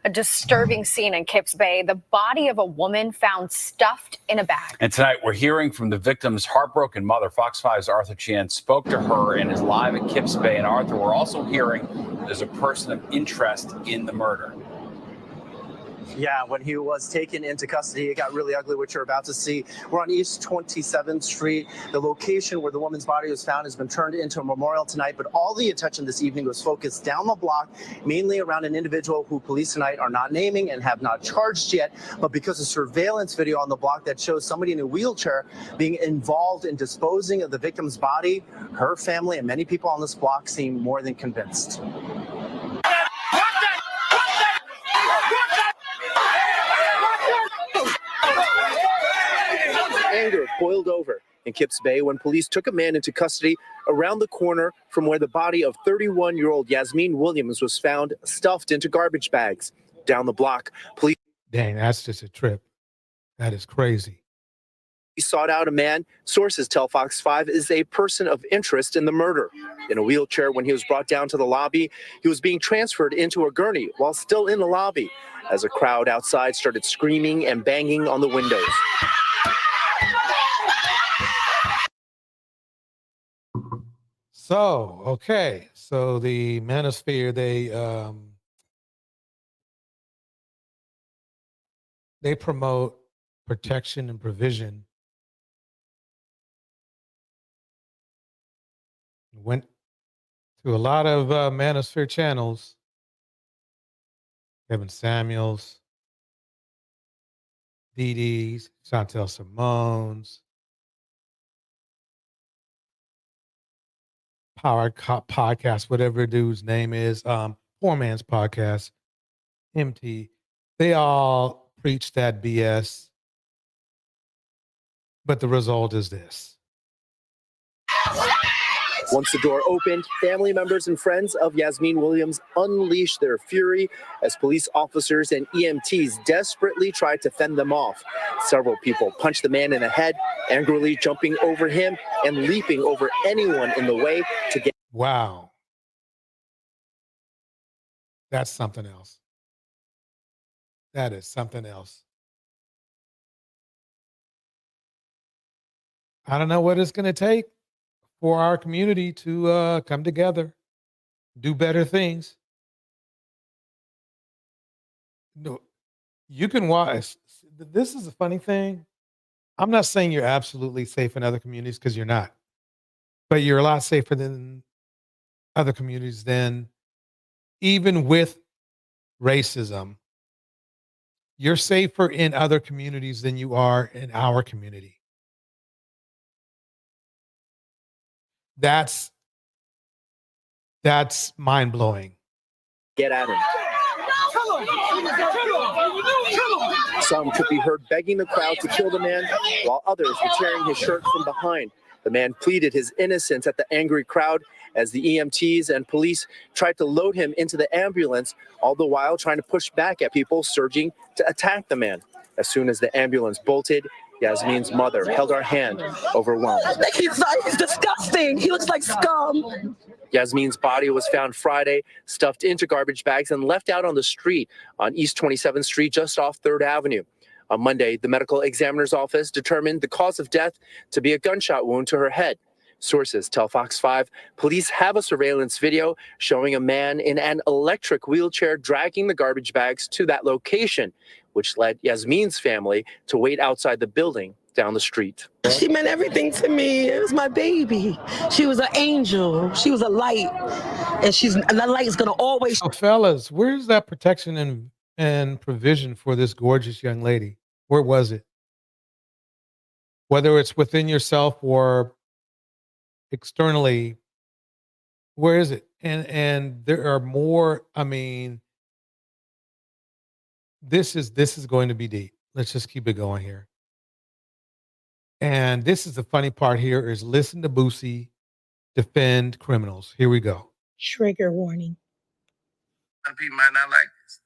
A disturbing scene in Kips Bay. The body of a woman found stuffed in a bag. And tonight we're hearing from the victim's heartbroken mother. Fox 5's Arthur Chan spoke to her and is live at Kips Bay. And Arthur, we're also hearing there's a person of interest in the murder. Yeah, when he was taken into custody, it got really ugly, which you're about to see. We're on East 27th Street. The location where the woman's body was found has been turned into a memorial tonight, but all the attention this evening was focused down the block, mainly around an individual who police tonight are not naming and have not charged yet, but because of surveillance video on the block that shows somebody in a wheelchair being involved in disposing of the victim's body, her family and many people on this block seem more than convinced. Anger boiled over in Kips Bay when police took a man into custody around the corner from where the body of 31-year-old Yasmin Williams was found stuffed into garbage bags. Down the block, police... Dang, that's just a trip. That is crazy. He sought out a man, sources tell Fox 5 is a person of interest in the murder. In a wheelchair when he was brought down to the lobby, he was being transferred into a gurney while still in the lobby as a crowd outside started screaming and banging on the windows. So, okay. So the Manosphere, they promote protection and provision. Went to a lot of Manosphere channels. Kevin Samuels, Dee Dee's, Chantel Simone's, Power Podcast, whatever dude's name is, Poor Man's Podcast, MT. They all preach that BS. But the result is this. Once the door opened, family members and friends of Yasmin Williams unleashed their fury as police officers and EMTs desperately tried to fend them off. Several people punched the man in the head, angrily jumping over him and leaping over anyone in the way to get... Wow. That's something else. That is something else. I don't know what it's going to take for our community to come together, do better things. No, you can watch. This is a funny thing. I'm not saying you're absolutely safe in other communities, because you're not. But you're a lot safer than other communities than, even with racism, you're safer in other communities than you are in our community. That's mind-blowing. Get at him. Some could be heard begging the crowd to kill the man, while others were tearing his shirt from behind. The man pleaded his innocence at the angry crowd as the EMTs and police tried to load him into the ambulance, all the while trying to push back at people surging to attack the man. As soon as the ambulance bolted, Yasmin's mother held her hand, overwhelmed. He's disgusting. He looks like scum. Yasmin's body was found Friday, stuffed into garbage bags and left out on the street on East 27th Street, just off 3rd Avenue. On Monday, the medical examiner's office determined the cause of death to be a gunshot wound to her head. Sources tell Fox 5 police have a surveillance video showing a man in an electric wheelchair dragging the garbage bags to that location, which led Yasmin's family to wait outside the building down the street. She meant everything to me. It was my baby. She was an angel. She was a light. And that light is going to always... So fellas, where's that protection and provision for this gorgeous young lady? Where was it? Whether it's within yourself or externally, where is it? And there are more. I mean, this is going to be deep. Let's just keep it going here. And this is the funny part here is listen to Boosie defend criminals. Here we go. Trigger warning. Some people might not like this.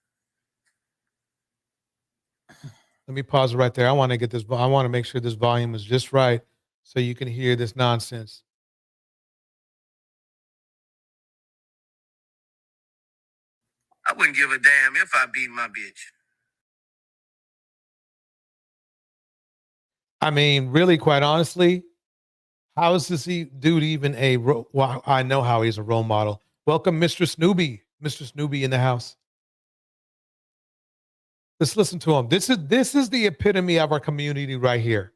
Let me pause right there. I want to get this. I want to make sure this volume is just right so you can hear this nonsense. I wouldn't give a damn if I beat my bitch. I mean, really, quite honestly, how is this dude even well, I know how he's a role model. Welcome, Mr. Snoopy. Mr. Snoopy in the house. Let's listen to him. This is the epitome of our community right here.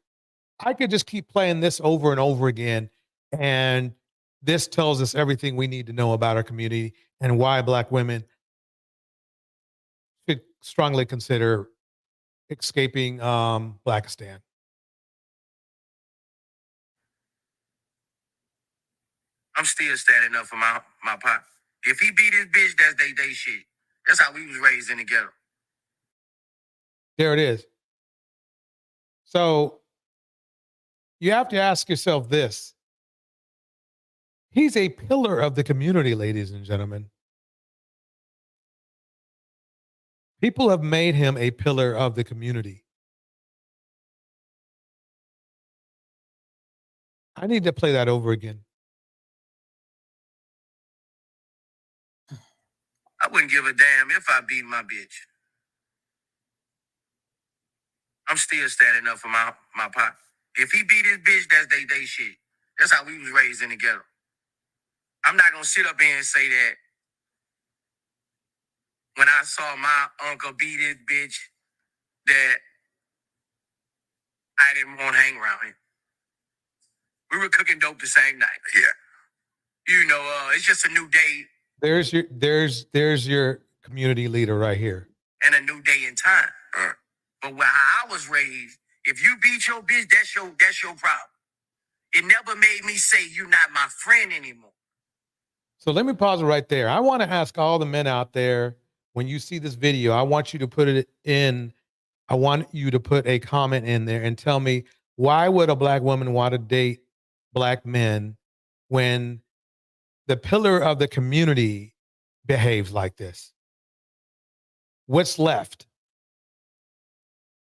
I could just keep playing this over and over again, and this tells us everything we need to know about our community and why Black women should strongly consider escaping Blackistan. I'm still standing up for my pop. If he beat his bitch, that's they shit. That's how we was raised in the ghetto. There it is. So you have to ask yourself this. He's a pillar of the community, ladies and gentlemen. People have made him a pillar of the community. I need to play that over again. I wouldn't give a damn if I beat my bitch. I'm still standing up for my pop. If he beat his bitch, that's they shit. That's how we was raised in the ghetto. I'm not gonna sit up here and say that when I saw my uncle beat his bitch, that I didn't want to hang around him. We were cooking dope the same night. Yeah. You know, it's just a new day. There's your community leader right here. And a new day in time. But when I was raised, if you beat your bitch, that's your problem. It never made me say you're not my friend anymore. So let me pause it right there. I want to ask all the men out there, when you see this video, I want you to put it in. I want you to put a comment in there and tell me, why would a Black woman want to date Black men when the pillar of the community behaves like this? What's left?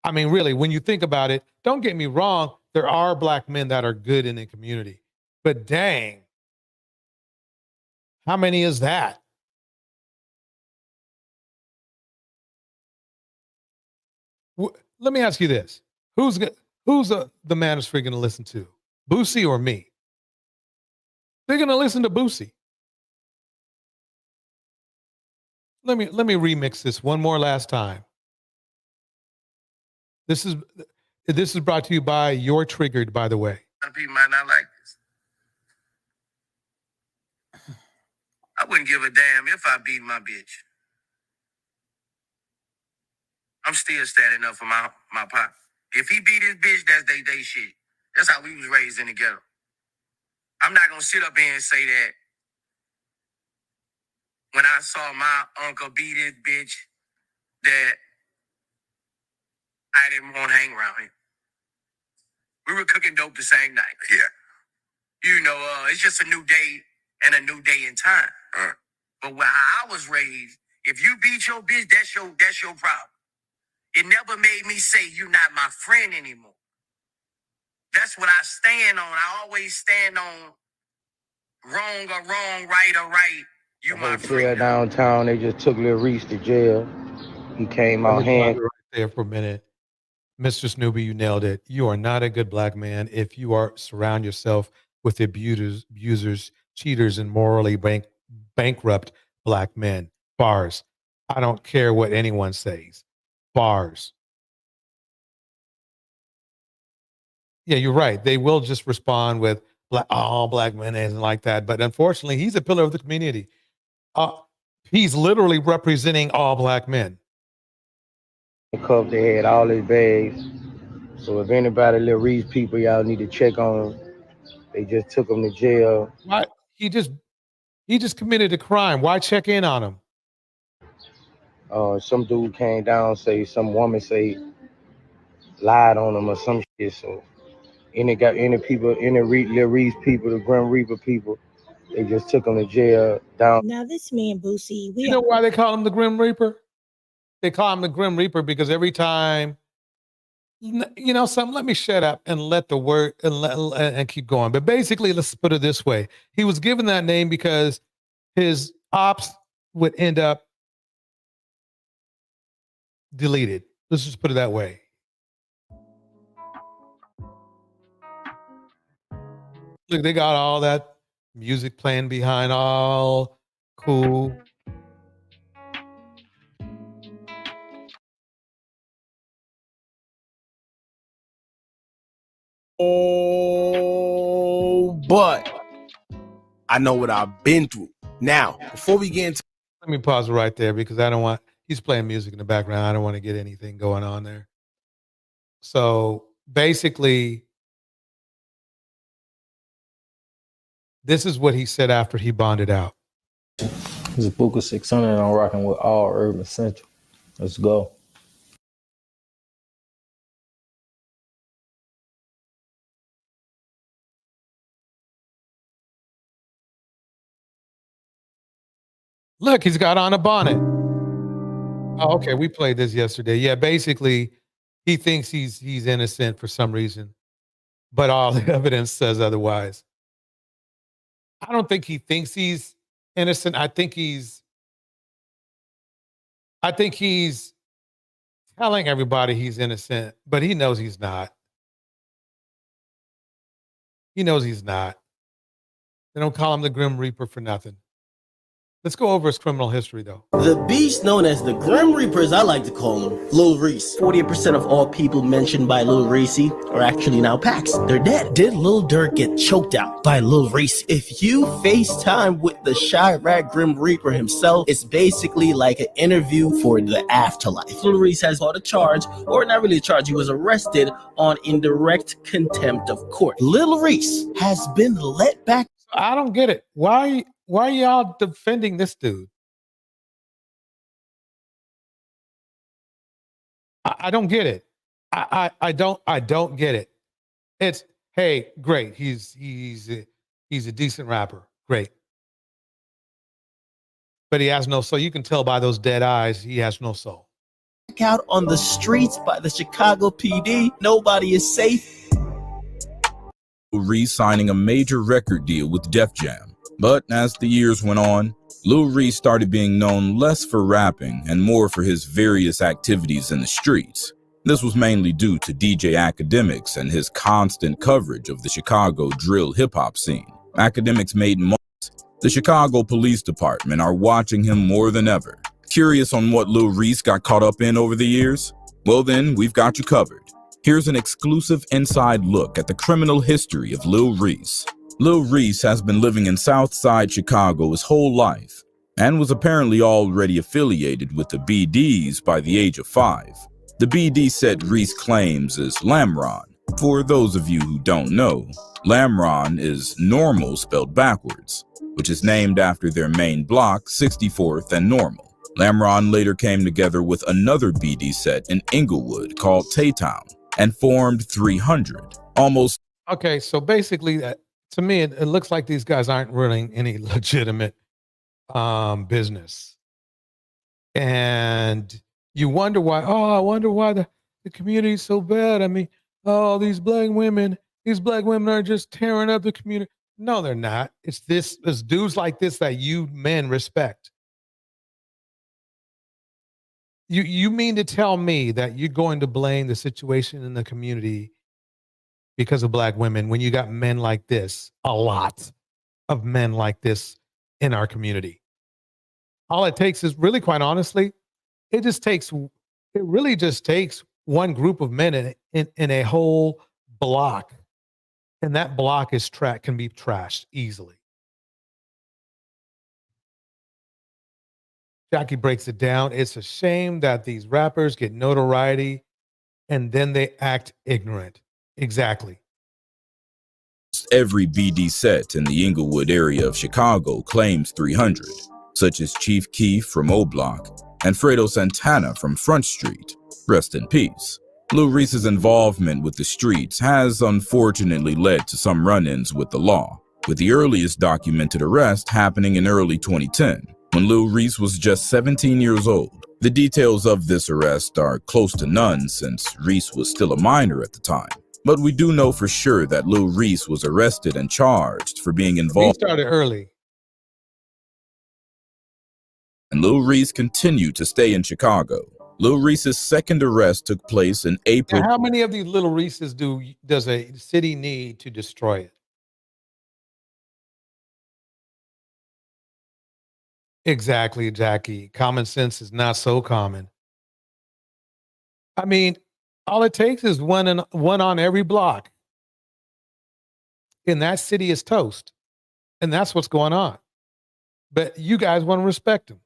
I mean, really, when you think about it, don't get me wrong, there are Black men that are good in the community, but dang, how many is that? Let me ask you this. Who's the manosphere going to listen to? Boosie or me? They're going to listen to Boosie. Let me remix this one more last time. This is brought to you by You're Triggered, by the way. A lot of people might not like this. I wouldn't give a damn if I beat my bitch. I'm still standing up for my pop. If he beat his bitch, that's they shit. That's how we was raised in the ghetto. I'm not gonna sit up here and say that when I saw my uncle beat his bitch, that I didn't want to hang around him. We were cooking dope the same night. Yeah. You know, it's just a new day and a new day in time. But when I was raised, if you beat your bitch, that's your problem. It never made me say you're not my friend anymore. That's what I stand on. I always stand on wrong or wrong, right or right. You my friend. Downtown, they just took Lil Reese to jail. He came out hand. Right there for a minute. Mr. Snoopy, you nailed it. You are not a good Black man if you surround yourself with abusers, cheaters, and morally bankrupt Black men. Bars. I don't care what anyone says. Bars. Yeah, you're right. They will just respond with all Black men isn't like that. But unfortunately, he's a pillar of the community. He's literally representing all Black men. Cuff, they had all his bags. So if anybody, Lil Reese people, y'all need to check on him. They just took him to jail. Why? He just committed a crime. Why check in on him? Some dude came down, some woman lied on him or some shit. So any people, Lil Reese people, the Grim Reaper people, they just took him to jail down. Now this man Boosie, you know why they call him the Grim Reaper? They call him the Grim Reaper because every time, you know, something. Let me shut up and let the word and keep going. But basically, let's put it this way: he was given that name because his ops would end up deleted. Let's just put it that way. Look, they got all that music playing behind, all cool. Oh, but I know what I've been through. Now, before we get into, Let me pause it right there because I don't want, he's playing music in the background. I don't want to get anything going on there. So basically, this is what he said after he bonded out. It's a book of 600. I'm rocking with all Urban Central. Let's go. Look, he's got on a bonnet. Oh, okay, we played this yesterday. Yeah, basically, he thinks he's innocent for some reason, but all the evidence says otherwise. I don't think he thinks he's innocent. I think he's telling everybody he's innocent, but he knows he's not. He knows he's not. They don't call him the Grim Reaper for nothing. Let's go over his criminal history, though. The beast known as the Grim Reaper, as I like to call him, Lil Reese. 40% of all people mentioned by Lil Reese are actually now Pacs. They're dead. Did Lil Durk get choked out by Lil Reese? If you FaceTime with the Chirac Grim Reaper himself, it's basically like an interview for the afterlife. Lil Reese has fought a charge, or not really a charge, he was arrested on indirect contempt of court. Lil Reese has been let back. I don't get it. Why are y'all defending this dude? I don't get it. I don't get it. It's, hey, great. He's a decent rapper. Great. But he has no soul. You can tell by those dead eyes, he has no soul. Out on the streets by the Chicago PD. Nobody is safe. Reese signing a major record deal with Def Jam. But as the years went on, Lil Reese started being known less for rapping and more for his various activities in the streets. This was mainly due to DJ Academics and his constant coverage of the Chicago drill hip-hop scene. Academics made money. The Chicago Police Department are watching him more than ever. Curious on what Lil Reese got caught up in over the years? Well then, we've got you covered. Here's an exclusive inside look at the criminal history of Lil Reese. Lil Reese has been living in Southside Chicago his whole life and was apparently already affiliated with the BDs by the age of 5. The BD set Reese claims is Lamron. For those of you who don't know, Lamron is normal spelled backwards, which is named after their main block, 64th and Normal. Lamron later came together with another BD set in Inglewood called Tay-Town and formed 300. Almost. Okay, so basically, to me, it looks like these guys aren't running any legitimate business. And you wonder why, I wonder why the community is so bad. I mean, these black women are just tearing up the community. No, they're not. It's dudes like this that you men respect. You mean to tell me that you're going to blame the situation in the community because of black women when you got men like this, a lot of men like this in our community? All it takes is, really, quite honestly, it really just takes one group of men in a whole block. And that block can be trashed easily. Jackie breaks it down. It's a shame that these rappers get notoriety and then they act ignorant. Exactly. Every BD set in the Inglewood area of Chicago claims 300, such as Chief Keef from O Block and Fredo Santana from Front Street. Rest in peace. Lil Reese's involvement with the streets has unfortunately led to some run-ins with the law, with the earliest documented arrest happening in early 2010, when Lil Reese was just 17 years old. The details of this arrest are close to none since Reese was still a minor at the time. But we do know for sure that Lil Reese was arrested and charged for being involved. He started early. And Lil Reese continued to stay in Chicago. Lil Reese's second arrest took place in April. Now, how many of these little Reese's does a city need to destroy it? Exactly, Jackie. Common sense is not so common. I mean, all it takes is one on every block. And that city is toast. And that's what's going on. But you guys want to respect them.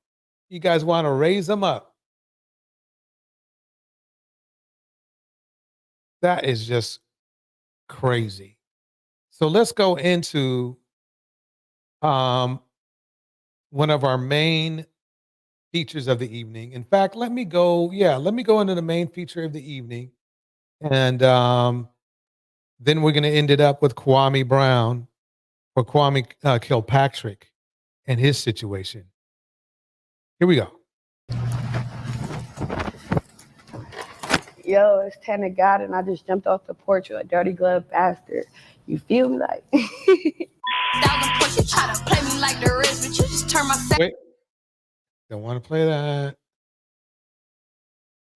You guys want to raise them up. That is just crazy. So let's go into one of our main features of the evening. In fact, let me go into the main feature of the evening. And then we're going to end it up with Kwame Brown or Kwame Kilpatrick and his situation. Here we go. Yo, it's Tanner God, and I just jumped off the porch with a dirty glove bastard. You feel me? Like, wait, don't want to play that.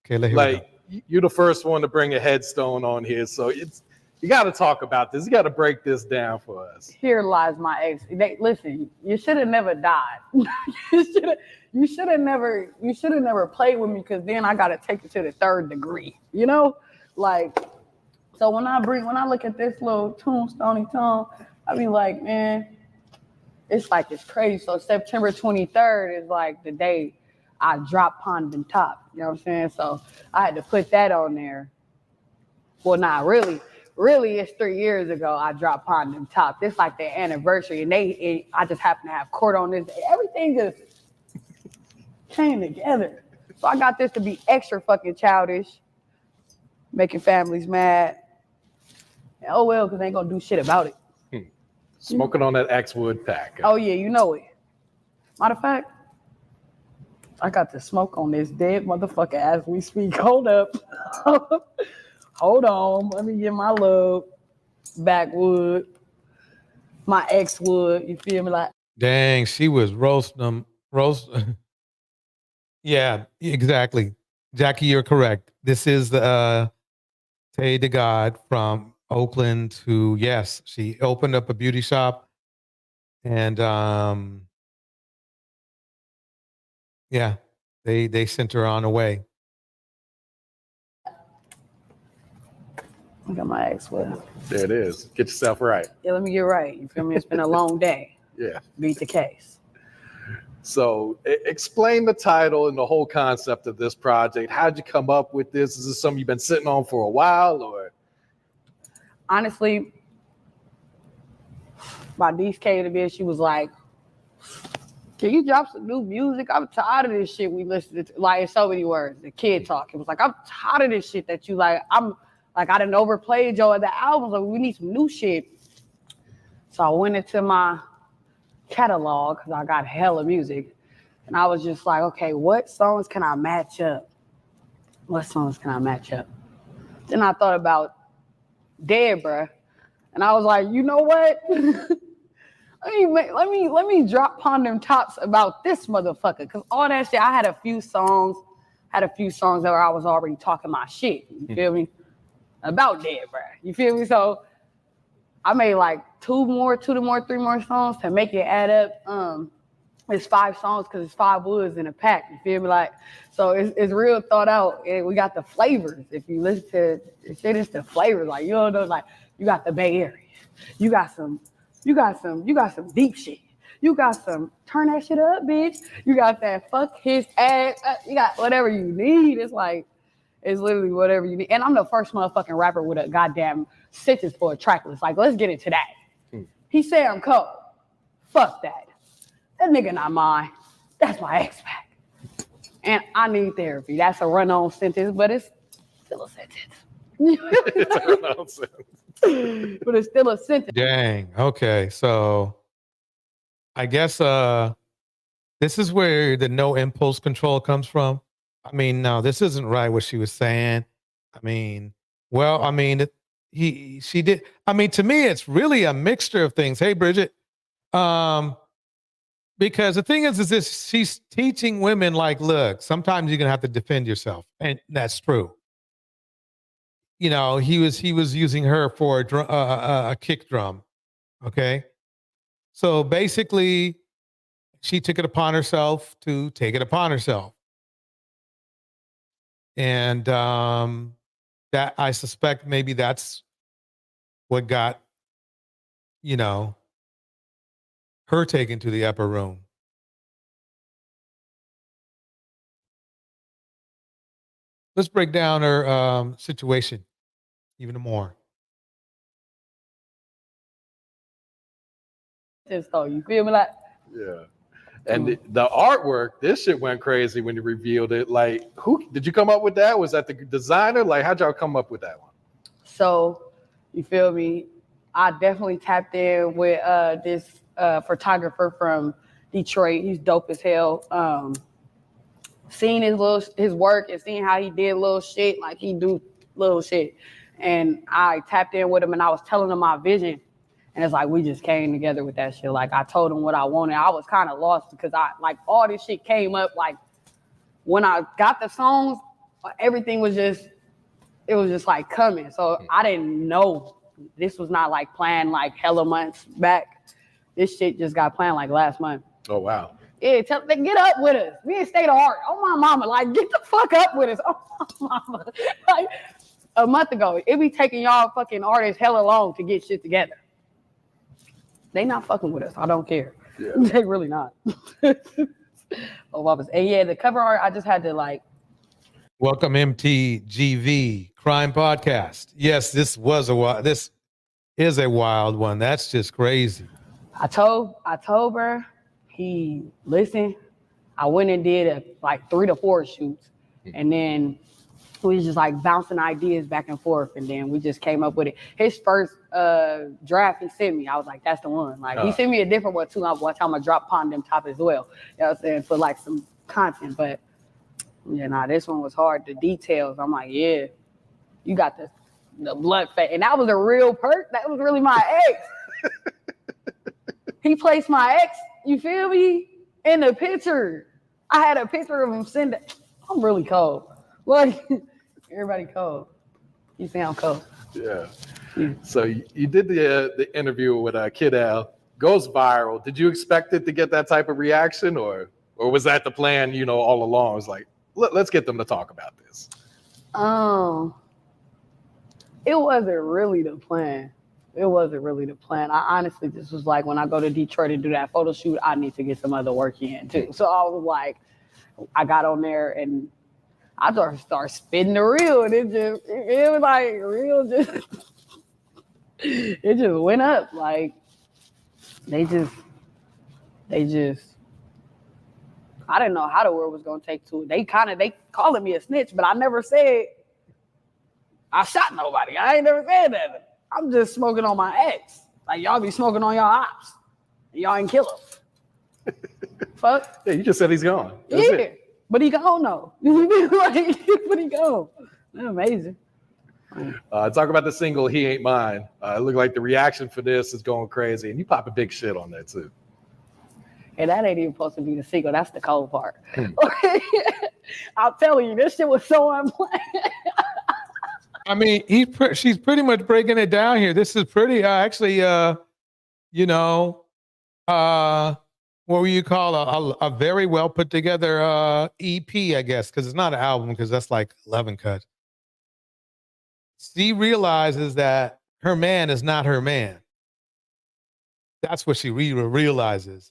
Okay, here we go. You're the first one to bring a headstone on here, so you got to talk about this. You got to break this down for us. here lies my ex. Listen, you should have never died. you should have never played with me, because then I got to take it to the third degree. You know, like, so when I look at this little tombstone, I be like, man, it's crazy. So September 23rd is like the day I dropped Pond and Top. You know what I'm saying? So I had to put that on there. Well, not really. Really, it's 3 years ago I dropped Pond and Top. This like their anniversary, and I just happen to have court on this day. Everything just came together. So I got this to be extra fucking childish, making families mad. And oh well, because they ain't gonna do shit about it. Smoking on that Axwood pack. Oh yeah, you know it. Matter of fact, I got the smoke on this dead motherfucker as we speak. Hold up. Hold on. Let me get my little backwood. My ex-wood. You feel me? Like, Dang, she was roasting them. Yeah, exactly. Jackie, you're correct. This is the Tay to God from Oakland who, yes, she opened up a beauty shop. And yeah, they sent her on her way. I got my ex-wood. There it is. Get yourself right. Yeah, let me get right. You feel me? It's been a long day. Yeah. Beat the case. So explain the title and the whole concept of this project. How'd you come up with this? Is this something you've been sitting on for a while, or? Honestly, my niece came to me and she was like, can you drop some new music? I'm tired of this shit we listened to. Like, in so many words, the kid talk. It was like, I'm tired of this shit that you like. I done overplayed your other albums. Like, we need some new shit. So I went into my catalog, because I got hella music. And I was just like, okay, what songs can I match up? What songs can I match up? Then I thought about Dead, bruh. And I was like, you know what? let me drop Pond them Tops about this motherfucker. Because all that shit, I had a few songs that I was already talking my shit. You feel me? About Dead, bruh. You feel me? So I made like three more songs to make it add up. It's 5 songs because it's 5 woods in a pack. You feel me? Like, so it's real thought out. And we got the flavors. If you listen to the shit, it's the flavors. Like, you don't know, like, you got the Bay Area. You got some deep shit. You got some turn that shit up, bitch. You got that fuck his ass. You got whatever you need. It's like, it's literally whatever you need. And I'm the first motherfucking rapper with a goddamn sentence for a track list. Like, let's get into that. He said I'm cold. Fuck that. That nigga not mine. That's my ex-pack. And I need therapy. That's a run-on sentence, but it's still a sentence. It's a run-on sentence. But it's still a sentence. Dang. Okay. So I guess this is where the no impulse control comes from. I mean, no, this isn't right what she was saying. I mean, well, I mean, she did. I mean, to me, it's really a mixture of things. Hey, Bridget. Because the thing is this, she's teaching women like, look, sometimes you're going to have to defend yourself. And that's true. You know, he was using her for a kick drum. Okay. So basically, she took it upon herself to take it upon herself. And that I suspect maybe that's what got, you know, her taken to the upper room. Let's break down her situation even more. So you feel me? Like, Yeah. And the artwork, this shit went crazy when you revealed it. Like, who did you come up with that? Was that the designer? Like, how'd y'all come up with that one? so you feel me? I definitely tapped in with this photographer from Detroit. He's dope as hell. Seeing his work and seeing how he did little shit, like he do little shit. And I tapped in with him and I was telling him my vision. And it's like, we just came together with that shit. Like, I told him what I wanted. I was kind of lost because all this shit came up. Like, when I got the songs, everything was just like coming. So I didn't know. This was not like planned like hella months back. This shit just got planned like last month. Oh, wow. Yeah, get up with us. We in State of Art. Oh, my mama. Like, get the fuck up with us. Oh, my mama. Like, a month ago, it be taking y'all fucking artists hella long to get shit together. They not fucking with us. I don't care. Yeah. They really not. Oh, and yeah, the cover art, I just had to like. Welcome MTGV Crime Podcast. Yes, this is a wild one. That's just crazy. I told her, he listened. I went and did like 3 to 4 shoots. And then we was just like bouncing ideas back and forth, and then we just came up with it. His first draft he sent me, I was like, that's the one. Like he sent me a different one too. One time I dropped Pond Them Top as well. You know what I'm saying? For like some content. But yeah, this one was hard. The details, I'm like, yeah, you got the blood fat. And that was a real perk. That was really my ex. He placed my ex, you feel me? In the picture. I had a picture of him send it. I'm really cold. What? Everybody cold. You sound cold. Yeah. So you did the interview with Kid L. Goes viral. Did you expect it to get that type of reaction, or was that the plan? You know, all along. It was like, let's get them to talk about this. It wasn't really the plan. I honestly just was like, when I go to Detroit to do that photo shoot, I need to get some other work in too. So I was like, I got on there and I just started spitting the reel, and it was like real it just went up. Like they just I didn't know how the world was gonna take to it. They calling me a snitch, but I never said I shot nobody. I ain't never said that. I'm just smoking on my ex. Like y'all be smoking on y'all ops. Y'all ain't kill him. Fuck. Yeah, you just said he's gone. That's it. But he gone though. Like, but he gone. That's amazing. Talk about the single "He Ain't Mine." It looked like the reaction for this is going crazy, and you pop a big shit on that too. And that ain't even supposed to be the single. That's the cold part. I'm telling you, this shit was so unplanned. I mean, she's pretty much breaking it down here. This is pretty what would you call a very well put together EP, I guess, because it's not an album, because that's like 11 cuts. She realizes that her man is not her man. That's what she realizes.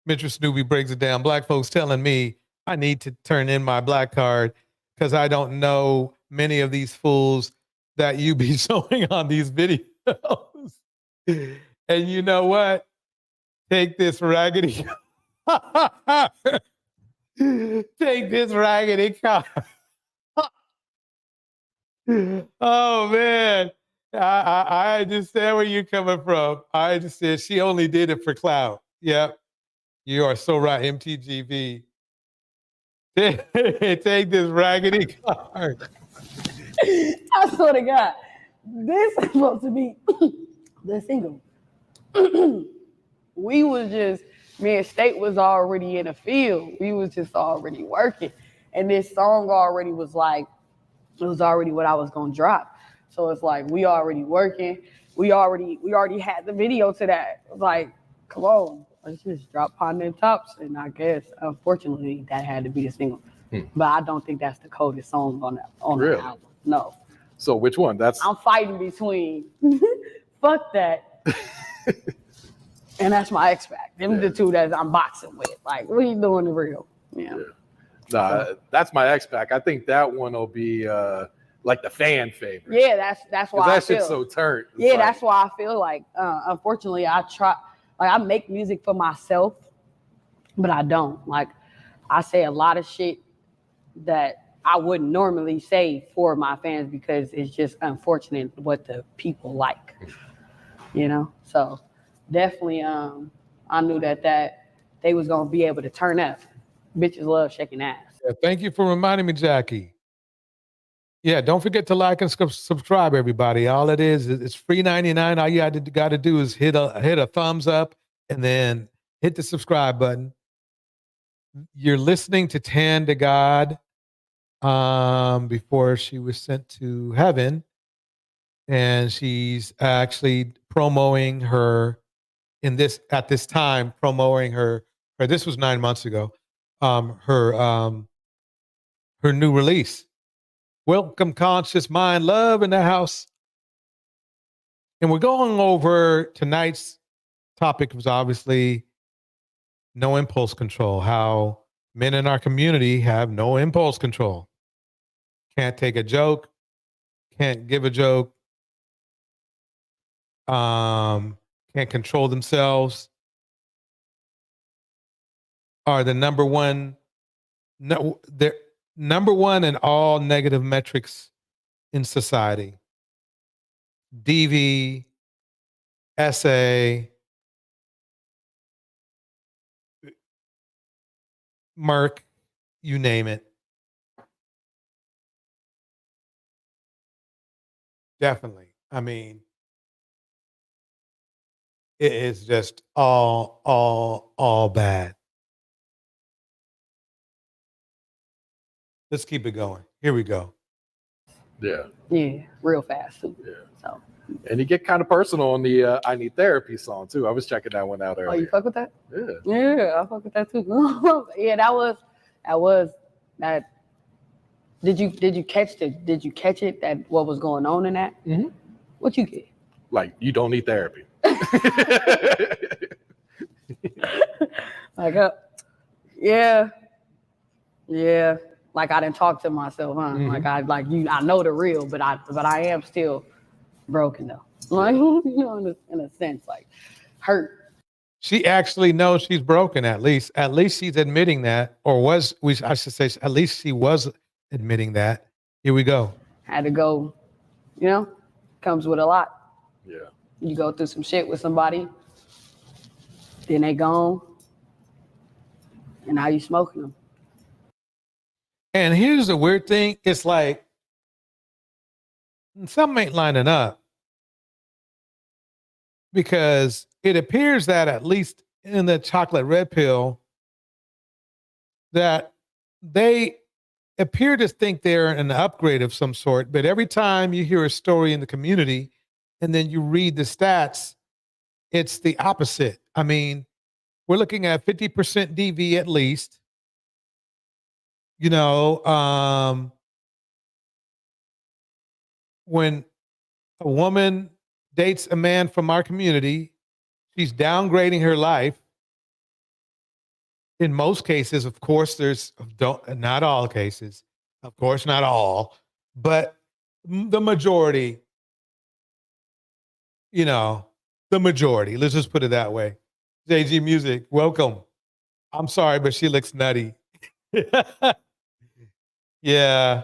Mr. Snoopy breaks it down. Black folks telling me I need to turn in my black card because I don't know many of these fools that you be showing on these videos. And you know what? Take this raggedy. Take this raggedy card. Oh man. I understand where you're coming from. I understand. She only did it for clout. Yep. You are so right, MTGV. Take this raggedy card. I swear to God, this is supposed to be the single. we was just, me and State was already in the field. We was just already working. And this song already was like, it was already what I was gonna drop. So it's like, we already working. We already had the video to that. It was like, come on, let's just drop Ponding Tops. And I guess, unfortunately, that had to be the single. But I don't think that's the coldest song on the album. No. So which one? I'm fighting between fuck that. And that's my X Pac. Them the two that I'm boxing with. Like, what are you doing the real? Yeah. Nah, that's my X Pac. I think that one will be like the fan favorite. Yeah, that's why I that feel. shit's so turnt. Yeah, that's why I feel like, unfortunately, I make music for myself, but I don't. Like, I say a lot of shit that I wouldn't normally say for my fans because it's just unfortunate what the people like, you know? So definitely, I knew that they was gonna be able to turn up. Bitches love shaking ass. Yeah, thank you for reminding me, Jackie. Yeah, don't forget to like and subscribe, everybody. All it is it's free 99. All you got to do is hit a thumbs up and then hit the subscribe button. You're listening to Tan to God before she was sent to heaven, and she's actually promoting her at this time. This was 9 months ago. Her new release. Welcome, Conscious Mind Love in the house. And we're going over tonight's topic was obviously no impulse control, how men in our community have no impulse control. Can't take a joke, can't give a joke, can't control themselves, are the number one in all negative metrics in society. DV, SA, Merc, you name it. Definitely. I mean, it is just all bad. Let's keep it going. Here we go. Yeah. Yeah, real fast too. Yeah. So. And you get kind of personal on the I Need Therapy song too. I was checking that one out earlier. Oh, you fuck with that? Yeah. Yeah, I fuck with that too. Yeah, that was that. Did you catch it that what was going on in that? Mm-hmm. What you get? Like, you don't need therapy. Like, yeah. Like I didn't talk to myself, huh? Mm-hmm. I know the real, but I am still broken though. Like, you know, in a sense, like hurt. She actually knows she's broken. At least she's admitting that, I should say, at least she was admitting that. Here we go. Had to go. You know, comes with a lot. Yeah. You go through some shit with somebody, then they gone, and now you smoking them. And here's the weird thing. It's like something ain't lining up, because it appears that at least in the chocolate red pill, that they appear to think they're an upgrade of some sort. But every time you hear a story in the community and then you read the stats, it's the opposite. I mean, we're looking at 50% DV at least. You know, when a woman dates a man from our community, she's downgrading her life. In most cases, of course, not all cases, of course, not all, but the majority, you know, the majority, let's just put it that way. JG Music, welcome. I'm sorry, but she looks nutty. Yeah.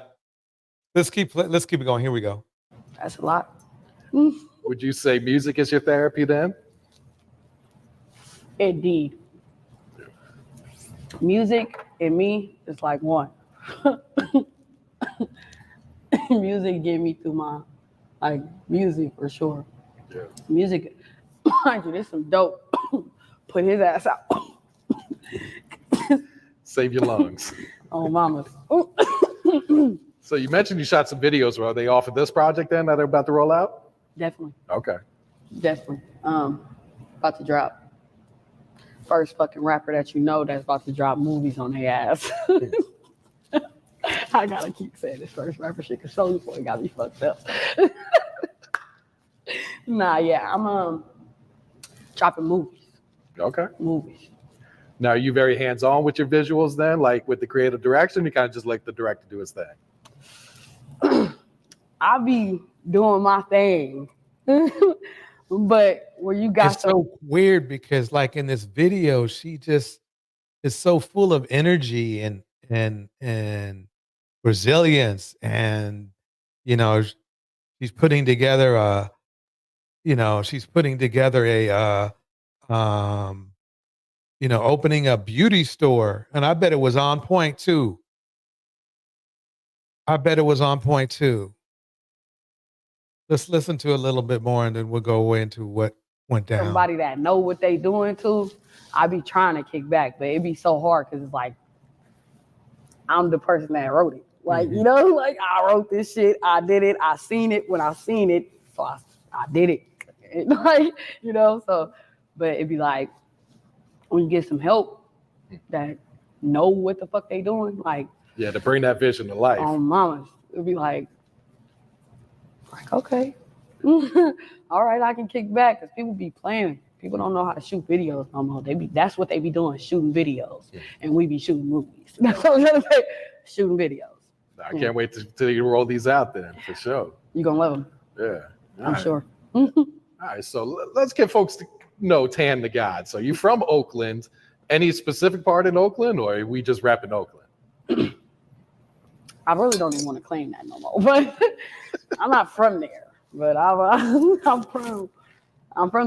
Let's keep it going. Here we go. That's a lot. Would you say music is your therapy then? Indeed. Music and me is like one. Music get me through my music for sure. Yeah. Music mind you, this some dope. Put his ass out. Save your lungs. Oh, mama. So you mentioned you shot some videos. Are they off of this project then that are about to roll out? Definitely. Okay. Definitely. About to drop. First fucking rapper that you know that's about to drop movies on their ass. I gotta keep saying this first rapper shit because Soulja Boy got me fucked up. Nah, yeah, I'm dropping movies. Okay. Movies. Now, are you very hands-on with your visuals then, like with the creative direction? You kind of just let the director do his thing? I be doing my thing. But where you got it's so weird because like in this video, she just is so full of energy and resilience, and you know, she's putting together a opening a beauty store, and I bet it was on point too. Let's listen to a little bit more, and then we'll go away into what went down. somebody that know what they doing too, I be trying to kick back, but it be so hard because it's like I'm the person that wrote it. Like, you know, like I wrote this shit, I did it, I seen it when I seen it, so I did it. And like, you know, so, but it'd be like when you get some help that know what the fuck they doing, like, yeah, to bring that vision to life. Mama, it'd be like okay, all right, I can kick back because people be playing. People don't know how to shoot videos no more. That's what they be doing, shooting videos, and we be shooting movies. That's what I'm trying to say, shooting videos. I can't wait till you roll these out then, for sure. You gonna love them. Yeah. I'm sure. All right, so let's get folks to know Tan the God. So you from Oakland. Any specific part in Oakland, or are we just rapping Oakland? I really don't even want to claim that no more, but I'm not from there. But I'm from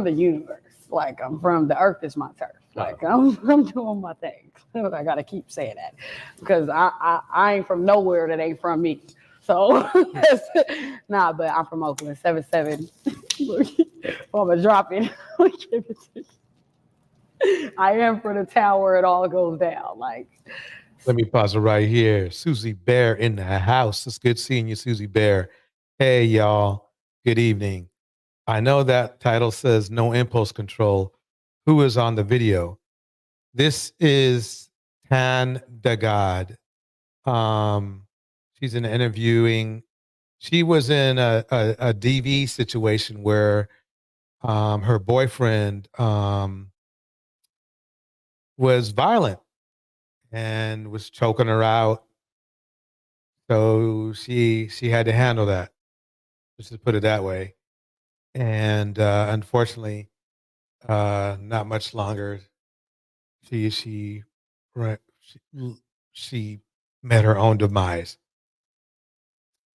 the universe. Like I'm from the earth is my turf. Like I'm doing my thing. I gotta keep saying that because I ain't from nowhere that ain't from me. So nah, but I'm from Oakland, 7-7. I'm gonna drop it. I am for the town where it all goes down. Like, let me pause it right here. Susie Bear in the house. It's good seeing you, Susie Bear. Hey, y'all. Good evening. I know that title says no impulse control. Who is on the video? This is Tan the God. She's in interviewing. She was in a DV situation where her boyfriend was violent and was choking her out. So she had to handle that. Let's just put it that way. And unfortunately, not much longer. She met her own demise.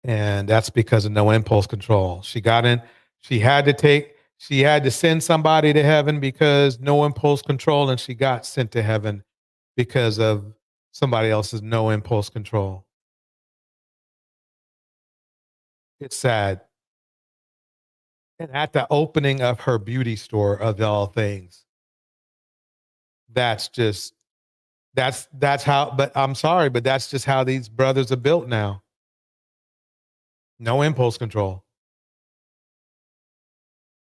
And that's because of no impulse control. She got in, she had to send somebody to heaven because no impulse control, and she got sent to heaven because of somebody else's no impulse control. It's sad. And at the opening of her beauty store, of all things, that's how, but I'm sorry, but that's just how these brothers are built now. No impulse control.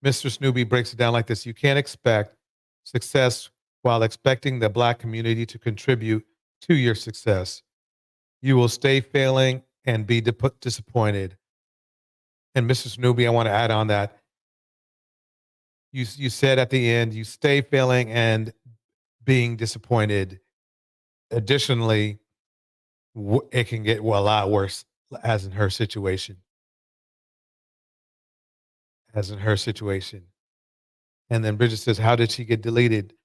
Mr. Snoopy breaks it down like this. You can't expect success while expecting the Black community to contribute to your success. You will stay failing and be disappointed. And Mr. Snoopy, I want to add on that. You said at the end, you stay failing and being disappointed. Additionally, it can get a lot worse, as in her situation. And then Bridget says, how did she get deleted?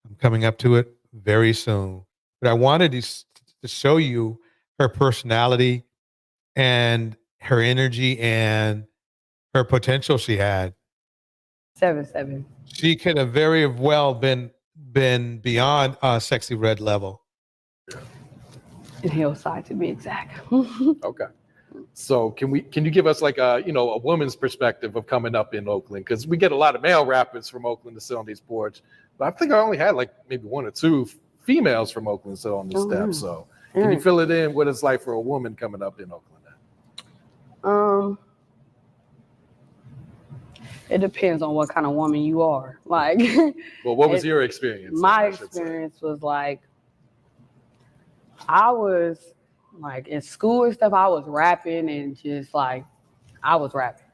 I'm coming up to it very soon. But I wanted to show you her personality and her energy and her potential she had. 7-7. She could have very well been beyond Sexy Red level. In Hillside, to be exact. Okay. So can you give us like a woman's perspective of coming up in Oakland? Because we get a lot of male rappers from Oakland to sit on these boards, but I think I only had like maybe one or two females from Oakland sit on the steps. So can you fill it in what it's like for a woman coming up in Oakland? It depends on what kind of woman you are. Like, well, what was your experience? My experience was like, I was like in school and stuff, I was rapping and just like, I was rapping,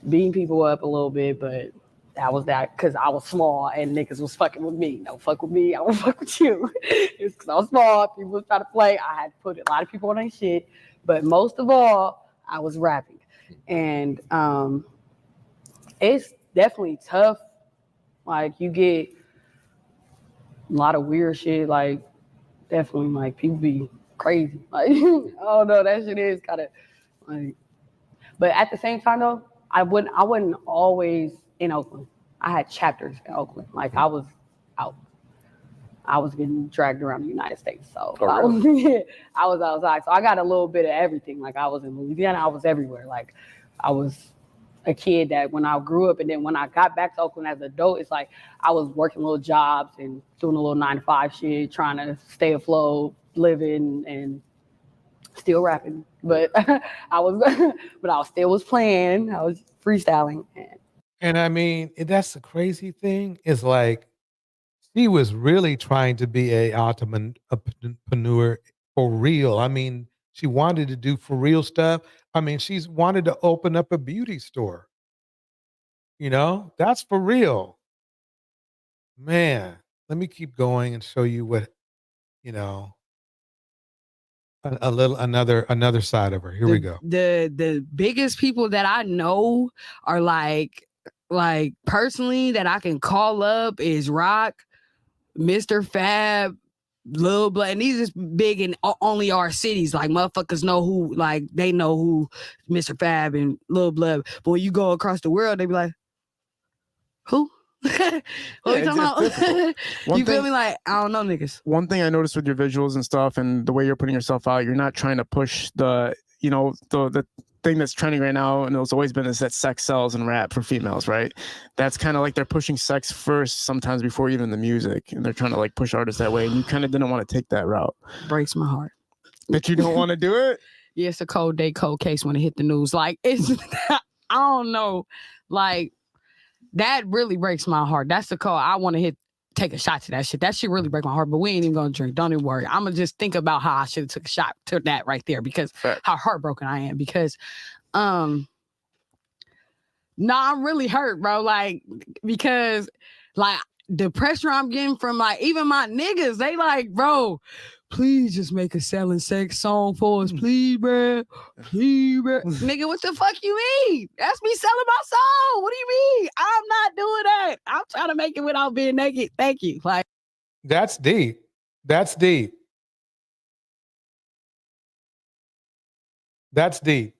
beating people up a little bit, but that was that because I was small and niggas was fucking with me. Don't fuck with me, I won't fuck with you. It's because I was small, people was trying to play. I had to put a lot of people on their shit, but most of all, I was rapping. And it's definitely tough. Like, you get a lot of weird shit, like, definitely, like, people be crazy. Like, oh no, that shit is kind of like. But at the same time, though, I wasn't always in Oakland. I had chapters in Oakland. Like, I was out. I was getting dragged around the United States, so I was outside. So I got a little bit of everything. Like, I was in Louisiana, I was everywhere. Like, I was a kid that when I grew up, and then when I got back to Oakland as an adult, it's like I was working little jobs and doing a little 9-to-5 shit, trying to stay afloat, living, and still rapping. But I was playing. I was freestyling. And I mean, that's the crazy thing is like, she was really trying to be a entrepreneur for real. I mean, she wanted to do for real stuff. I mean, she's wanted to open up a beauty store. You know, that's for real. Man, let me keep going and show you what, you know, another side of her. Here we go. The biggest people that I know are like personally that I can call up is Rock, Mr. Fab, Lil Blood, and these is big in only our cities. Like, motherfuckers know who, like, they know who Mr. Fab and Lil Blood. But when you go across the world, they be like, who? What are you talking about? You feel me? Like, I don't know niggas. One thing I noticed with your visuals and stuff and the way you're putting yourself out, you're not trying to push the thing that's trending right now, and it's always been, is that sex sells in rap for females, right? That's kind of like they're pushing sex first sometimes before even the music, and they're trying to like push artists that way, and you kind of didn't want to take that route. Breaks my heart that you don't want to do it. Yeah, it's a cold case when it hit the news. Like, it's I don't know, like, that really breaks my heart. That's the call. I want to take a shot to that shit. That shit really break my heart, but we ain't even gonna drink. Don't even worry. I'm gonna just think about how I should have took a shot to that right there, because how heartbroken I am, because I'm really hurt, bro. Like, because like the pressure I'm getting from like even my niggas, they like, bro, please just make a selling sex song for us, please, bro. Please, bro. Nigga, what the fuck you mean? That's me selling my soul. What do you mean? I'm not doing that. I'm trying to make it without being naked. Thank you. Like, that's deep. That's deep. That's deep.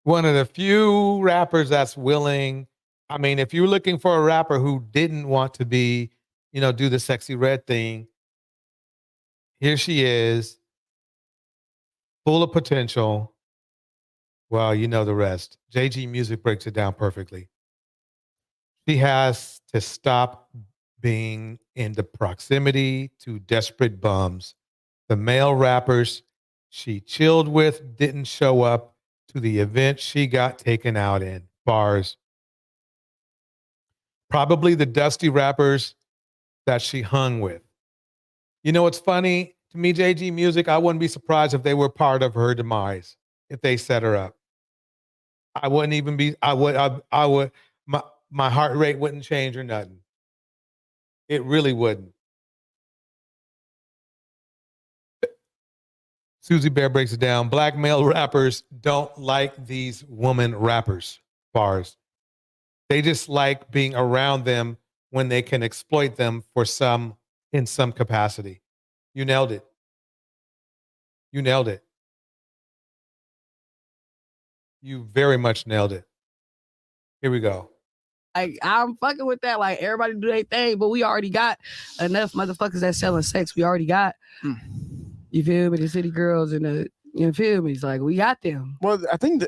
One of the few rappers that's willing. I mean, if you're looking for a rapper who didn't want to be, do the sexy red thing, here she is, full of potential. Well, you know the rest. JG Music breaks it down perfectly. She has to stop being in the proximity to desperate bums. The male rappers she chilled with didn't show up to the event she got taken out in. Bars. Probably the dusty rappers that she hung with. You know what's funny? To me, JG Music, I wouldn't be surprised if they were part of her demise, if they set her up. I wouldn't even be, I would, my heart rate wouldn't change or nothing. It really wouldn't. Susie Bear breaks it down. Black male rappers don't like these woman rappers, bars. They just like being around them when they can exploit them in some capacity. You nailed it. You nailed it. You very much nailed it. Here we go. Like, I'm fucking with that. Like, everybody do their thing, but we already got enough motherfuckers that selling sex. We already got, you feel me, the city girls and the You feel me? It's like we got them. Well, I think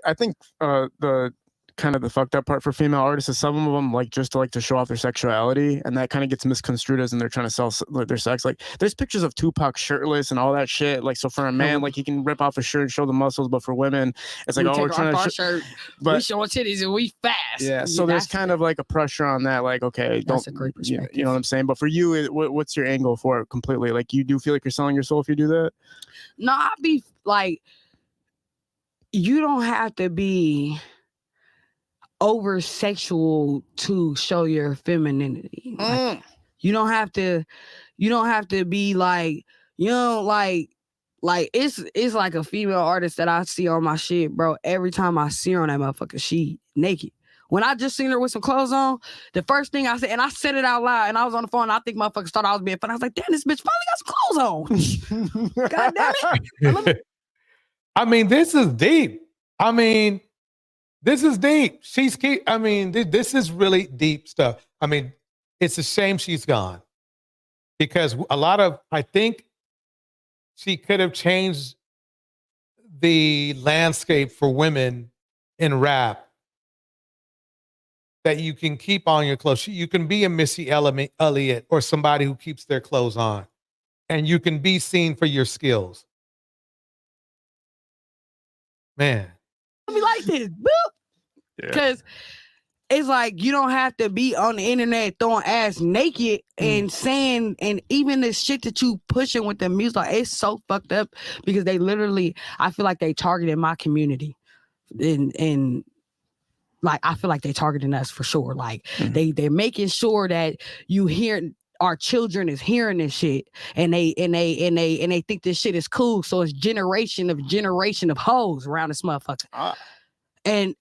the kind of the fucked up part for female artists is some of them like just to, like to show off their sexuality, and that kind of gets misconstrued as and they're trying to sell their sex. Like there's pictures of Tupac shirtless and all that shit. Like so for a man, like he can rip off his shirt and show the muscles, but for women, it's like we're trying to shirt, we showing titties and we fast. Yeah, so there's kind of like a pressure on that. Like okay, that's a great perspective. You know what I'm saying? But for you, what's your angle for it completely? Like you do feel like you're selling your soul if you do that? No, I'd be like, you don't have to be over sexual to show your femininity. Like, you don't have to be like, you know, like it's like a female artist that I see on my shit, bro. Every time I see her on that motherfucker, she naked. When I just seen her with some clothes on, the first thing I said, and I said it out loud, and I was on the phone, and I think motherfuckers thought I was being funny. I was like, damn, this bitch finally got some clothes on. God damn it. I mean, this is deep. I mean, this is deep. This is really deep stuff. I mean, it's a shame she's gone because I think she could have changed the landscape for women in rap, that you can keep on your clothes. You can be a Missy Elliott or somebody who keeps their clothes on, and you can be seen for your skills. Man. Me like this, boop. Because it's like you don't have to be on the internet throwing ass naked and saying, and even the shit that you pushing with the music, like, it's so fucked up because they literally, I feel like they targeted my community, and like I feel like they targeting us for sure. Like they're making sure that you hear. Our children is hearing this shit, and they think this shit is cool. So it's generation of hoes around this motherfucker, and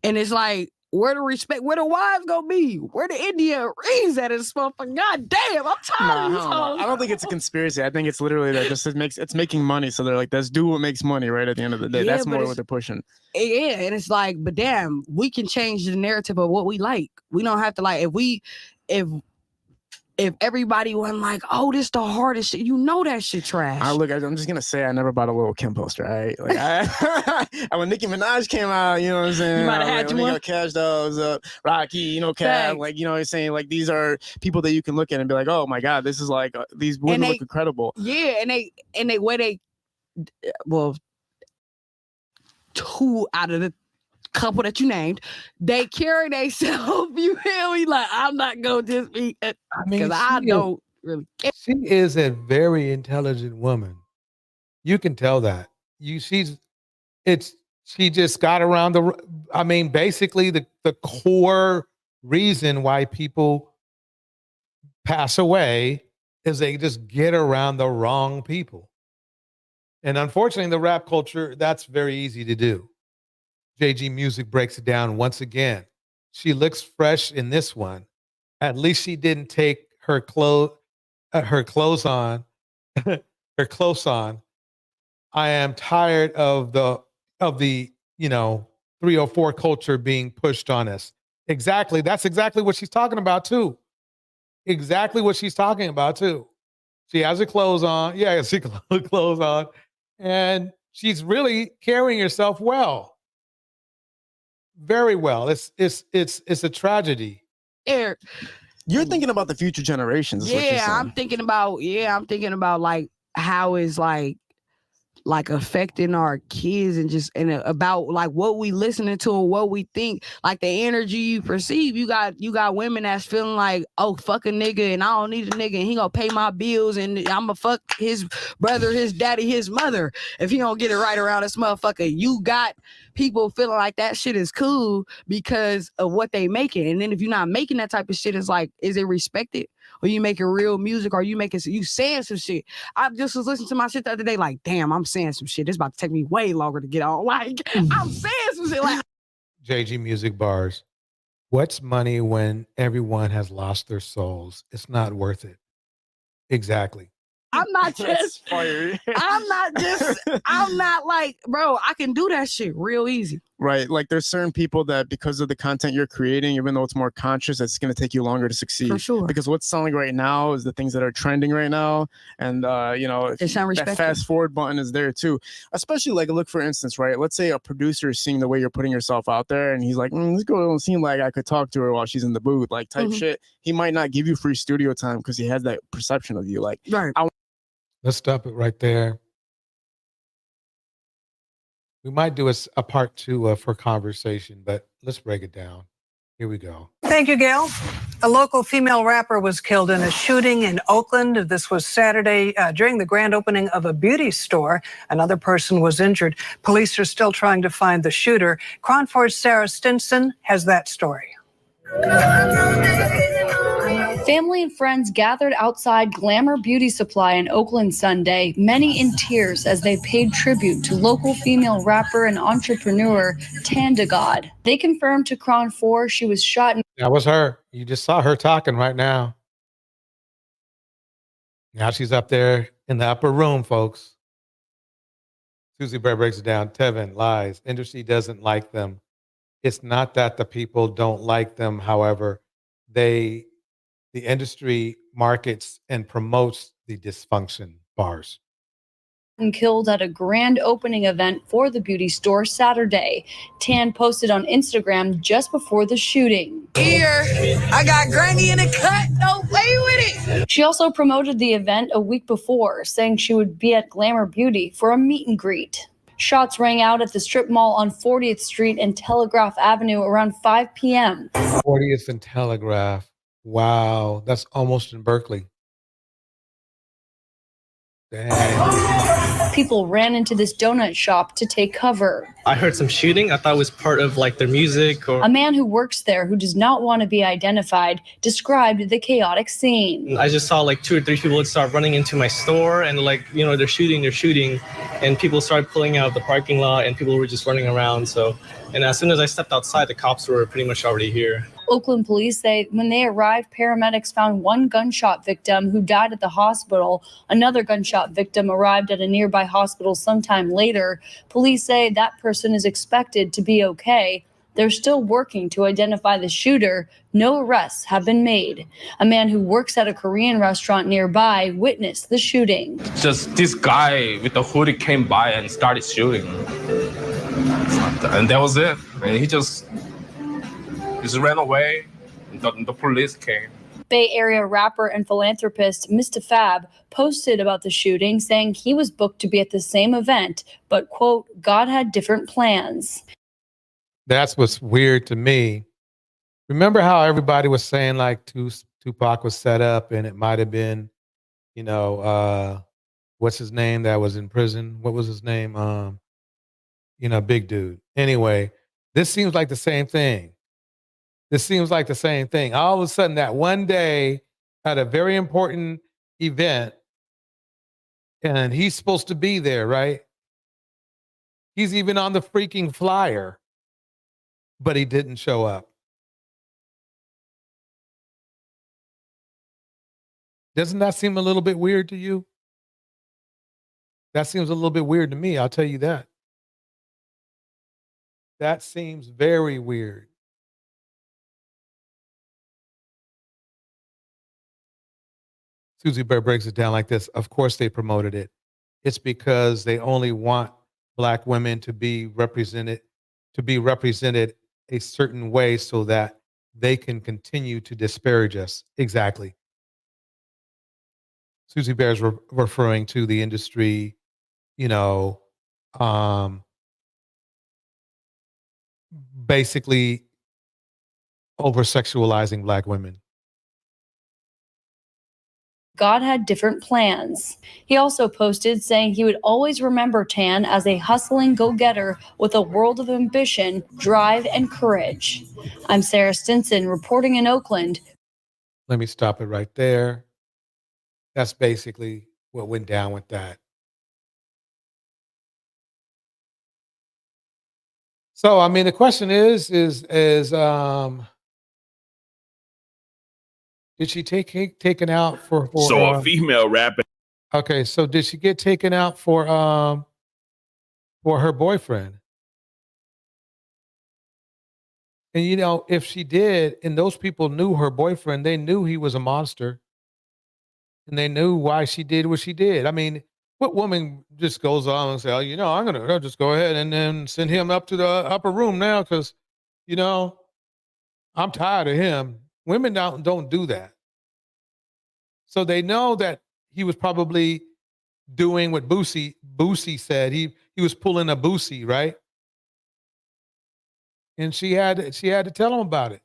it's like, where the respect, where the wives gonna be, where the India rings at this motherfucker. God damn, I'm tired of these hoes. I don't think it's a conspiracy. I think it's literally that just it's making money. So they're like, let's do what makes money. Right at the end of the day, that's more what they're pushing. Yeah, and it's like, but damn, we can change the narrative of what we like. We don't have to like if everybody wasn't like, oh, this the hardest shit, you know that shit trash. I'm just gonna say I never bought a Lil' Kim poster, right? Like when Nicki Minaj came out, you know what I'm saying? You might have had one. Cash Dolls, Rocky, you know, Cash, like, you know what I'm saying? Like these are people that you can look at and be like, oh my God, this is like these women look incredible. Yeah, and they where they, well, 2 out of the couple that you named, they carry themselves. You feel me? Like, I'm not gonna just be, because I don't really care. She is a very intelligent woman. You can tell that. She just got around basically the core reason why people pass away is they just get around the wrong people. And unfortunately, in the rap culture, that's very easy to do. JG Music breaks it down once again. She looks fresh in this one. At least she didn't take her clothes on. Her clothes on. I am tired of the 304 culture being pushed on us. Exactly. That's exactly what she's talking about too. Exactly what she's talking about too. She has her clothes on. Yeah, she has her clothes on, and she's really carrying herself well. Very well. It's a tragedy. You're thinking about the future generations. I'm thinking about like how is like affecting our kids and about like what we listening to and what we think, like the energy you perceive. You got women that's feeling like, oh, fuck a nigga and I don't need a nigga and he gonna pay my bills and I'ma fuck his brother, his daddy, his mother if he don't get it right around this motherfucker. You got people feeling like that shit is cool because of what they making. And then if you're not making that type of shit, it's like, is it respected? Or you making real music, or you saying some shit. I just was listening to my shit the other day, like, damn, I'm saying some shit. It's about to take me way longer to get on. Like, I'm saying some shit. Like, JG Music Bars. What's money when everyone has lost their souls? It's not worth it. Exactly. I'm not like, bro, I can do that shit real easy. right? Like there's certain people that because of the content you're creating, even though it's more conscious, it's going to take you longer to succeed. For sure. Because what's selling right now is the things that are trending right now. And, you know, They sound that respected. fast forward button is there too. Especially like, look, for instance, right? Let's say a producer is seeing the way you're putting yourself out there and he's like, this girl don't seem like I could talk to her while she's in the booth, like type shit. He might not give you free studio time because he has that perception of you. Like, right. Let's stop it right there. We might do a part 2 for conversation, but let's break it down. Here we go. Thank you, Gail. A local female rapper was killed in a shooting in Oakland. This was Saturday during the grand opening of a beauty store. Another person was injured. Police are still trying to find the shooter. Cronford's Sarah Stinson has that story. Family and friends gathered outside Glamour Beauty Supply in Oakland Sunday, many in tears as they paid tribute to local female rapper and entrepreneur Tanda God. They confirmed to Cron 4 she was shot. That was her. You just saw her talking right now. Now she's up there in the upper room, folks. Susie Bear breaks it down. Tevin lies. Industry doesn't like them. It's not that the people don't like them. However, the industry markets and promotes the dysfunction. Bars. Killed at a grand opening event for the beauty store Saturday. Tan posted on Instagram just before the shooting. Here, I got Granny in a cut. Don't play with it. She also promoted the event a week before, saying she would be at Glamour Beauty for a meet and greet. Shots rang out at the strip mall on 40th Street and Telegraph Avenue around 5 p.m. 40th and Telegraph. Wow, that's almost in Berkeley. Dang. People ran into this donut shop to take cover. I heard some shooting. I thought it was part of like their music or... A man who works there who does not want to be identified described the chaotic scene. I just saw like 2 or 3 people would start running into my store and like, you know, they're shooting. And people started pulling out of the parking lot and people were just running around. So, and as soon as I stepped outside, the cops were pretty much already here. Oakland police say when they arrived, paramedics found one gunshot victim who died at the hospital. Another gunshot victim arrived at a nearby hospital sometime later. Police say that person is expected to be okay. They're still working to identify the shooter. No arrests have been made. A man who works at a Korean restaurant nearby witnessed the shooting. Just this guy with the hoodie came by and started shooting. And that was it. And he just ran away. The police came. Bay Area rapper and philanthropist Mr. Fab posted about the shooting, saying he was booked to be at the same event, but, quote, God had different plans. That's what's weird to me. Remember how everybody was saying like Tupac was set up and it might have been, you know, what's his name that was in prison? What was his name? You know, big dude. Anyway, this seems like the same thing. All of a sudden, that one day at a very important event, and he's supposed to be there, right? He's even on the freaking flyer, but he didn't show up. Doesn't that seem a little bit weird to you? That seems a little bit weird to me, I'll tell you that. That seems very weird. Susie Bear breaks it down like this. Of course they promoted it. It's because they only want Black women to be represented a certain way so that they can continue to disparage us. Exactly. Susie Bear is referring to the industry, you know, basically over-sexualizing Black women. God had different plans. He also posted saying he would always remember Tan as a hustling go-getter with a world of ambition, drive, and courage. I'm Sarah Stinson reporting in Oakland. Let me stop it right there. That's basically what went down with that. So, I mean, the question is did she taken out for So a female rapper. Okay, so did she get taken out for her boyfriend? And you know, if she did, and those people knew her boyfriend, they knew he was a monster, and they knew why she did what she did. I mean, what woman just goes on and say, "Oh, you know, I'll just go ahead and then send him up to the upper room now because, you know, I'm tired of him." Women don't do that. So they know that he was probably doing what Boosie said. He was pulling a Boosie, right? And she had to tell him about it.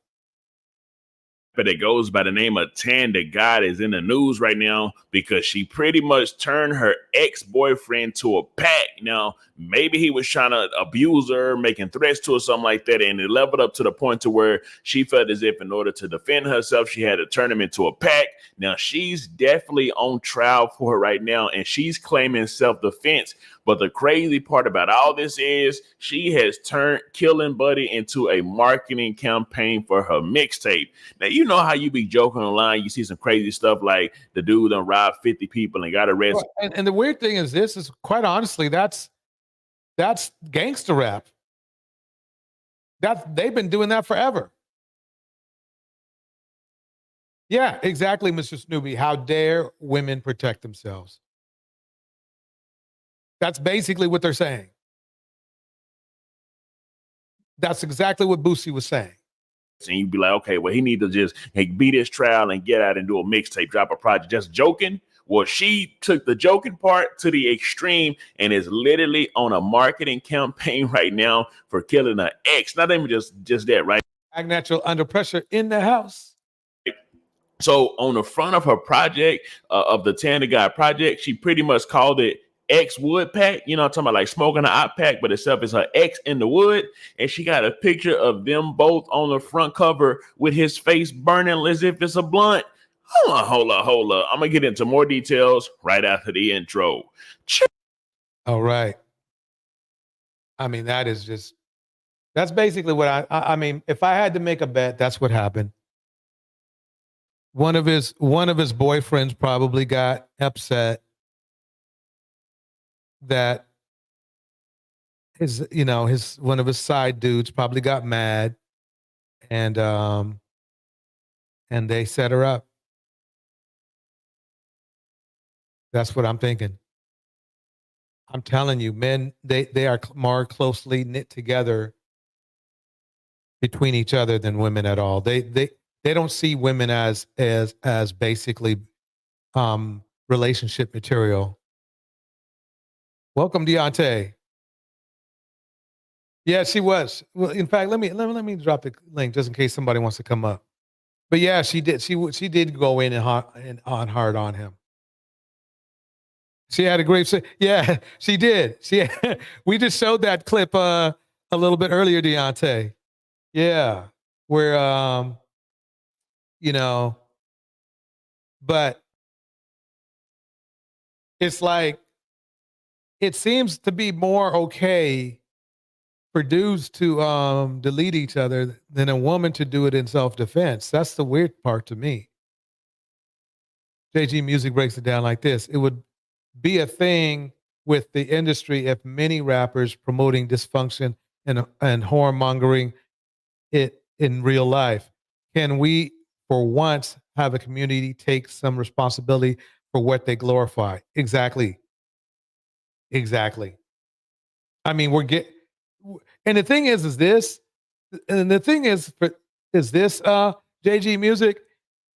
But it goes by the name of Tanda God is in the news right now because she pretty much turned her ex-boyfriend to a pack. Now, maybe he was trying to abuse her, making threats to her, something like that, and it leveled up to the point to where she felt as if in order to defend herself, she had to turn him into a pack. Now, she's definitely on trial for her right now, and she's claiming self-defense. But the crazy part about all this is she has turned Killing Buddy into a marketing campaign for her mixtape. Now, you know how you be joking online, you see some crazy stuff like the dude done robbed 50 people and got arrested. And the weird thing is this is quite honestly, that's gangster rap. They've been doing that forever. Yeah, exactly, Mr. Snoopy. How dare women protect themselves? That's basically what they're saying. That's exactly what Boosie was saying. And you'd be like, okay, well, he need to just beat his trial and get out and do a mixtape, drop a project, just joking. Well, she took the joking part to the extreme and is literally on a marketing campaign right now for killing her ex. Not even just that, right? Act Natural Under Pressure in the house. So on the front of her project, of the Tanda God project, she pretty much called it Ex Wood Pack, you know, I'm talking about like smoking an op pack, but itself is her ex in the wood. And she got a picture of them both on the front cover with his face burning as if it's a blunt. Hold on. I'm going to get into more details right after the intro. All right. I mean, that's basically what I mean, if I had to make a bet, that's what happened. One of his boyfriends probably got upset that one of his side dudes probably got mad and they set her up. That's what I'm thinking. I'm telling you, men, they are more closely knit together between each other than women at all. They don't see women as basically relationship material. Welcome, Deontay. Yeah, she was. Well, in fact, let me drop the link just in case somebody wants to come up. But yeah, she did. She did go in and on hard on him. She had a great. Yeah, she did. We just showed that clip a little bit earlier, Deontay. Yeah, where but it's like it seems to be more okay for dudes to delete each other than a woman to do it in self-defense. That's the weird part to me. JG Music breaks it down like this. It would be a thing with the industry if many rappers promoting dysfunction and whoremongering it in real life. Can we, for once, have a community take some responsibility for what they glorify? Exactly. I mean, and the thing is this, JG Music,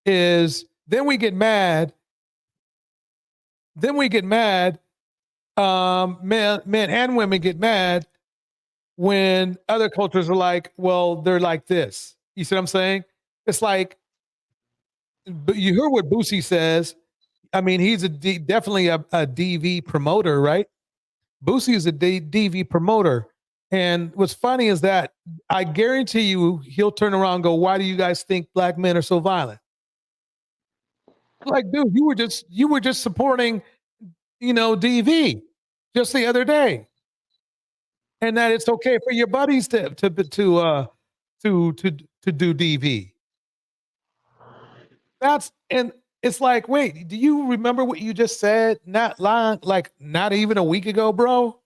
is then we get mad. Men and women get mad when other cultures are like, well, they're like this. You see what I'm saying? It's like, but you hear what Boosie says. I mean, he's definitely a DV promoter, right? Boosie is a DV promoter. And what's funny is that I guarantee you he'll turn around and go, why do you guys think black men are so violent? Like, dude, you were just supporting, DV just the other day. And that it's okay for your buddies to do DV. And it's like, wait, do you remember what you just said? Not even a week ago, bro.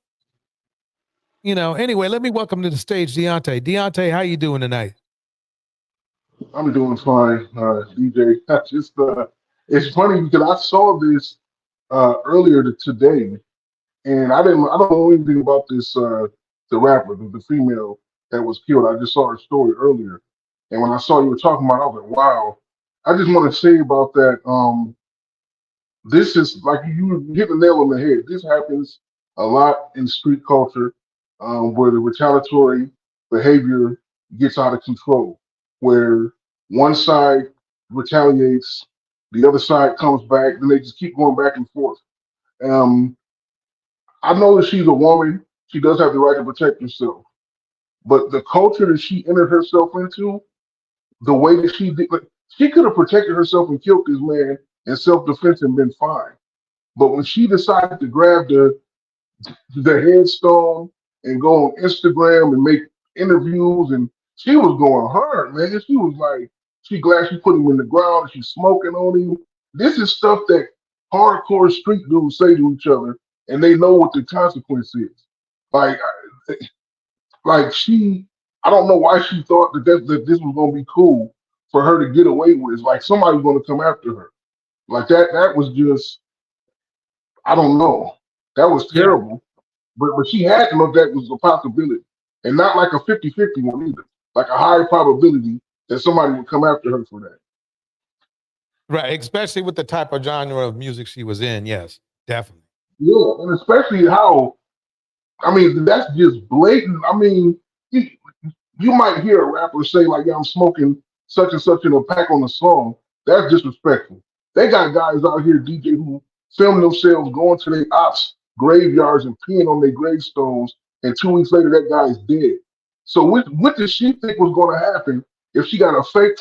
Anyway, let me welcome to the stage Deontay. Deontay, how you doing tonight? I'm doing fine, DJ. It's funny because I saw this earlier today, and I don't know anything about this, the rapper, the female that was killed. I just saw her story earlier, and when I saw you were talking about it, I was like, wow. I just want to say about that. This is like you hit the nail on the head. This happens a lot in street culture, where the retaliatory behavior gets out of control, where one side retaliates, the other side comes back, then they just keep going back and forth. Um, I know that she's a woman; she does have the right to protect herself, but the culture that she entered herself into, the way that she did, like, she could have protected herself and killed this man in self-defense and been fine. But when she decided to grab the headstone and go on Instagram and make interviews, and she was going hard, man. She was like, she glad she put him in the ground. She's smoking on him. This is stuff that hardcore street dudes say to each other, and they know what the consequence is. Like, like she, I don't know why she thought that this was gonna be cool for her to get away with. It's like somebody was gonna come after her. Like that. That was just, I don't know. That was Yeah. terrible. But she had to know that was a possibility. And not like a 50-50 one either. Like a high probability that somebody would come after her for that. Right, especially with the type of genre of music she was in. Yes, definitely. Yeah, and especially how, I mean, that's just blatant. I mean, you, you might hear a rapper say, like, yeah, I'm smoking such and such in a pack on a song. That's disrespectful. They got guys out here, DJ, who film themselves going to their ops graveyards and peeing on their gravestones, and 2 weeks later, that guy is dead. So what did she think was going to happen if she got a fake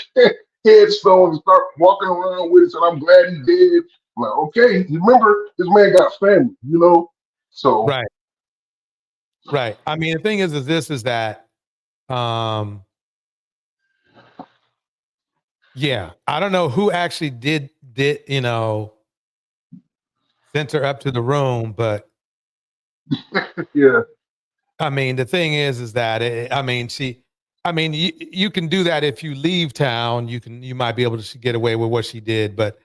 headstone and start walking around with it? And I'm glad he did. Like, okay, remember, this man got family, you know? So, Right. Right. I mean, the thing is this is that, yeah, I don't know who actually did, sent her up to the room, but yeah. I mean, the thing is that, you can do that if you leave town, you might be able to get away with what she did. But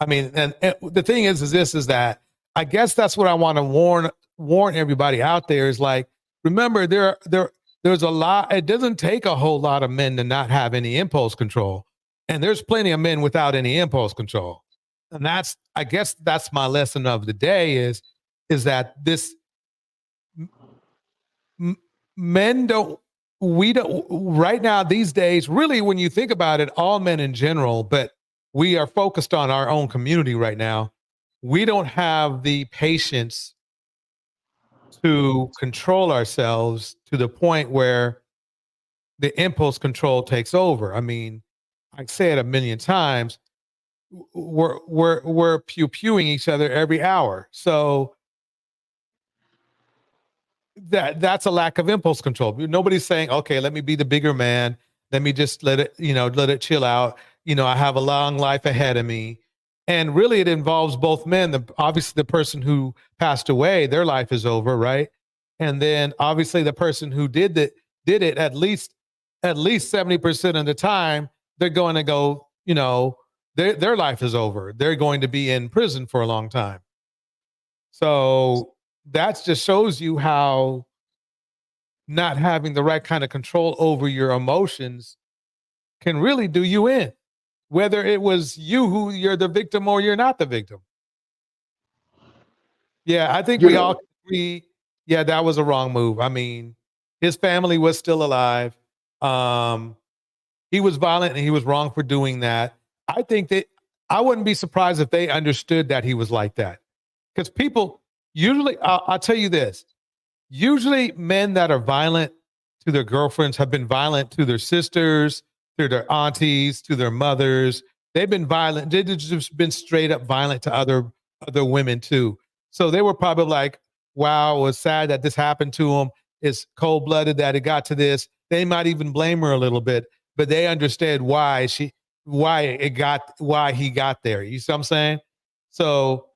I mean, and the thing is this is that I guess that's what I want to warn everybody out there is like, remember there's a lot, it doesn't take a whole lot of men to not have any impulse control. And there's plenty of men without any impulse control. And I guess that's my lesson of the day is that this men don't, we don't right now these days, really, when you think about it, all men in general, but we are focused on our own community right now. We don't have the patience to control ourselves to the point where the impulse control takes over. I mean, I say it a million times. We're pew-pewing each other every hour. So that's a lack of impulse control. Nobody's saying, okay, let me be the bigger man. Let me just let it chill out. I have a long life ahead of me. And really it involves both men. Obviously the person who passed away, their life is over, right? And then obviously the person who did it at least 70% of the time, they're going to go, their life is over. They're going to be in prison for a long time. So that just shows you how not having the right kind of control over your emotions can really do you in, whether it was you're the victim or you're not the victim. Yeah, I think we all agree. Yeah, that was a wrong move. I mean, his family was still alive. He was violent and he was wrong for doing that. I think that I wouldn't be surprised if they understood that he was like that. Because people usually, I'll tell you this, usually men that are violent to their girlfriends have been violent to their sisters, to their aunties, to their mothers. They've been violent. They've just been straight up violent to other women too. So they were probably like, wow, it was sad that this happened to him. It's cold blooded that it got to this. They might even blame her a little bit, but they understood why he got there. You see what I'm saying? So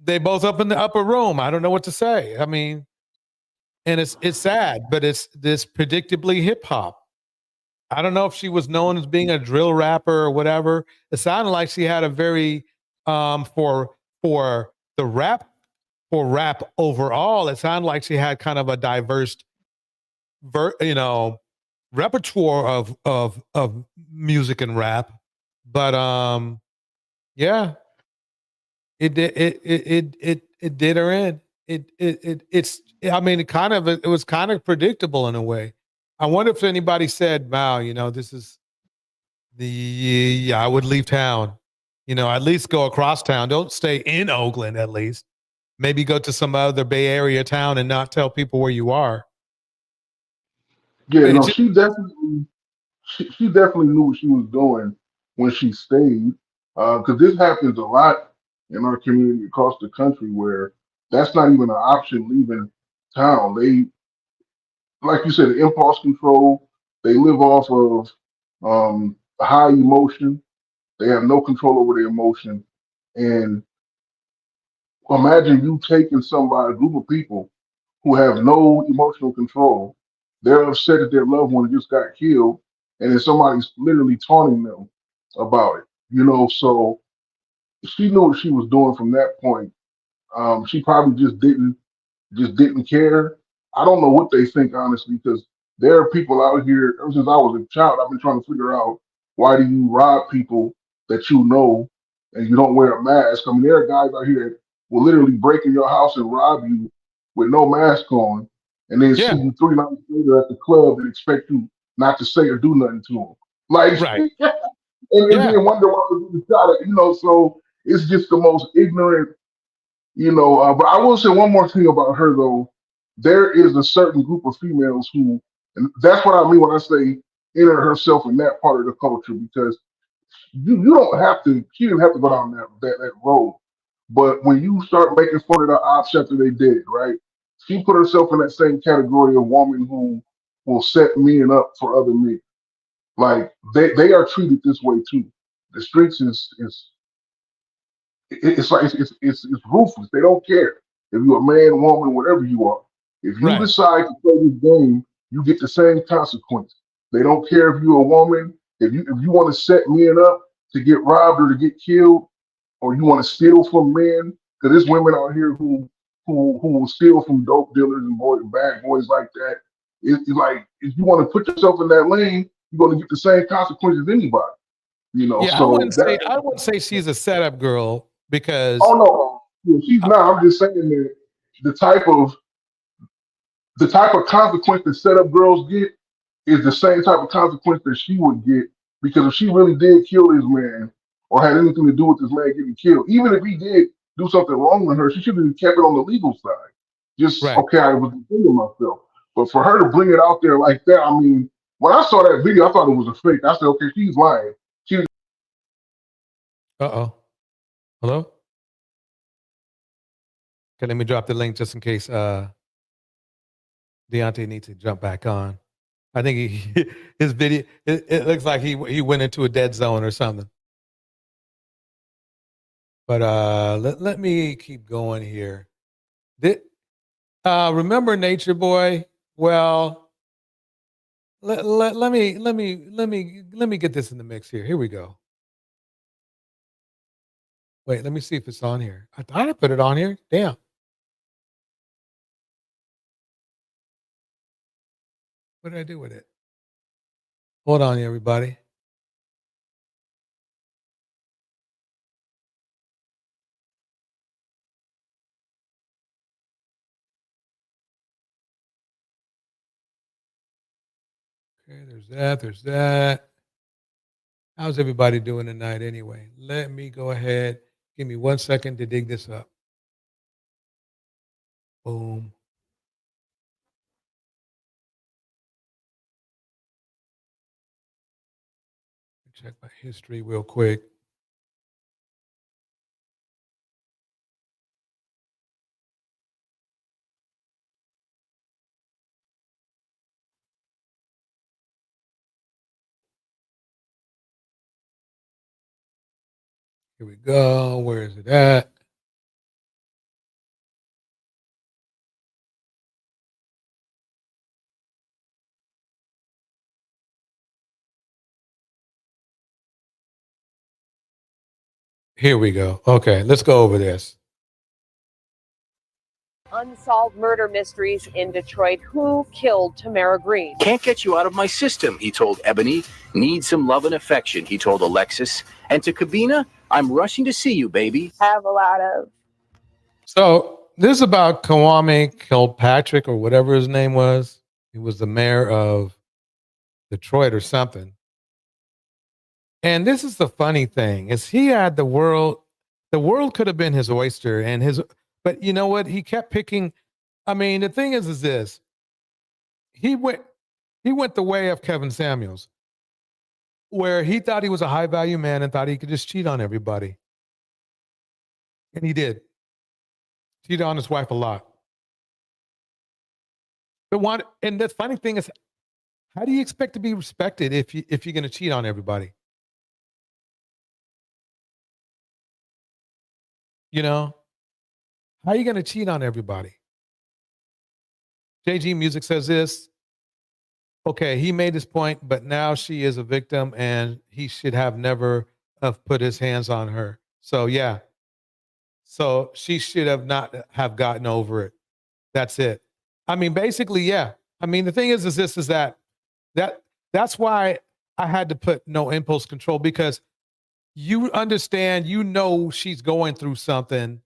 they both up in the upper room. I don't know what to say. I mean, and it's sad, but it's this predictably hip hop. I don't know if she was known as being a drill rapper or whatever. It sounded like she had a very for the rap overall. It sounded like she had kind of a diverse, repertoire of music and rap. But yeah, it did her in. It's I mean it was kind of predictable in a way. I wonder if anybody said, "Wow, this is I would leave town. At least go across town. Don't stay in Oakland. At least maybe go to some other Bay Area town and not tell people where you are." Yeah, no, she definitely knew what she was doing when she stayed. Because this happens a lot in our community across the country where that's not even an option leaving town. They, like you said, impulse control. They live off of high emotion. They have no control over their emotion. And imagine you taking somebody, a group of people who have no emotional control. They're upset that their loved one just got killed, and then somebody's literally taunting them about it. So she knew what she was doing from that point. She probably just didn't care. I don't know what they think honestly, because there are people out here. Ever since I was a child, I've been trying to figure out why do you rob people that you know and you don't wear a mask. I mean, there are guys out here that will literally break in your house and rob you with no mask on, and then see you 3 nights later at the club and expect you not to say or do nothing to them. Like, Right. and then wonder why we shot it. So it's just the most ignorant. But I will say one more thing about her though. There is a certain group of females who, and that's what I mean when I say enter herself in that part of the culture, because you don't have to. She didn't have to go down that road. But when you start making fun of the ops after they did, right? She put herself in that same category of woman who will set men up for other men. Like they are treated this way too. The streets it's like it's ruthless. They don't care if you're a man, woman, whatever you are. If you decide to play this game, you get the same consequence. They don't care if you're a woman. If you want to set men up to get robbed or to get killed, or you want to steal from men, because there's women out here who will steal from dope dealers and bad boys like that. It's like if you want to put yourself in that lane, you're going to get the same consequences as anybody. Yeah, So that. I wouldn't say she's a setup girl because Oh no, yeah, she's not. I'm just saying that the type of consequence that setup girls get is the same type of consequence that she would get, because if she really did kill this man or had anything to do with this man getting killed, even if he did do something wrong with her, she should have kept it on the legal side. Just okay, I was defending myself. But for her to bring it out there like that, I mean, when I saw that video, I thought it was a fake. I said, okay, she's lying. She Hello? Okay, let me drop the link just in case Deontay needs to jump back on. I think his video, it looks like he went into a dead zone or something. But let me keep going here. Remember Nature Boy? Well, let me get this in the mix here. Here we go. Wait, let me see if it's on here. I thought I put it on here. Damn. What did I do with it? Hold on, everybody. Okay, there's that. There's that. How's everybody doing tonight anyway? Let me go ahead. Give me 1 second to dig this up. Boom. Check my history real quick. Here we go. Where is it at? Here we go. Okay, let's go over this. Unsolved murder mysteries in Detroit. Who killed Tamara Green? Can't get you out of my system, he told Ebony. Need some love and affection, he told Alexis. And to Kabina, I'm rushing to see you, baby. Have a lot of. So this is about Kwame Kilpatrick or whatever his name was. He was the mayor of Detroit or something. And this is the funny thing is he had the world could have been his oyster and but you know what? He kept picking. I mean, the thing is this. He went the way of Kevin Samuels, where he thought he was a high value man and thought he could just cheat on everybody. And he did. Cheated on his wife a lot. And the funny thing is, how do you expect to be respected if you're going to cheat on everybody? You know, how are you going to cheat on everybody? JG Music says this. Okay, he made his point, but now she is a victim and he should have never have put his hands on her. So yeah. So she should have not have gotten over it. That's it. I mean, basically, yeah. I mean, the thing is that's why I had to put no impulse control, because you understand, you know, she's going through something.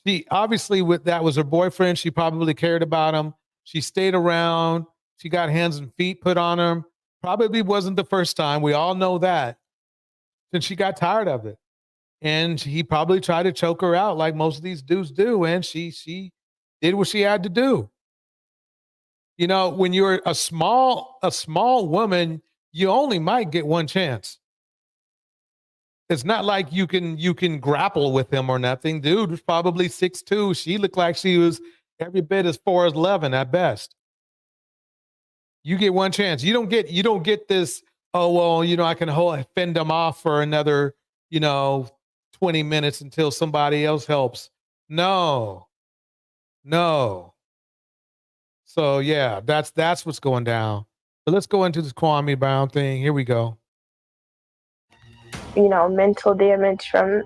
She obviously, that was her boyfriend. She probably cared about him. She stayed around. She got hands and feet put on him. Probably wasn't the first time. We all know that. Then she got tired of it. And he probably tried to choke her out like most of these dudes do. And she did what she had to do. You know, when you're a small woman, you only might get one chance. It's not like you can grapple with him or nothing. Dude was probably 6'2". She looked like she was every bit as 4'11" at best. You get one chance. You don't get this, oh, well, you know, I can fend them off for another, 20 minutes until somebody else helps. No. So yeah, that's what's going down. But let's go into this Kwame Brown thing. Here we go. Mental damage from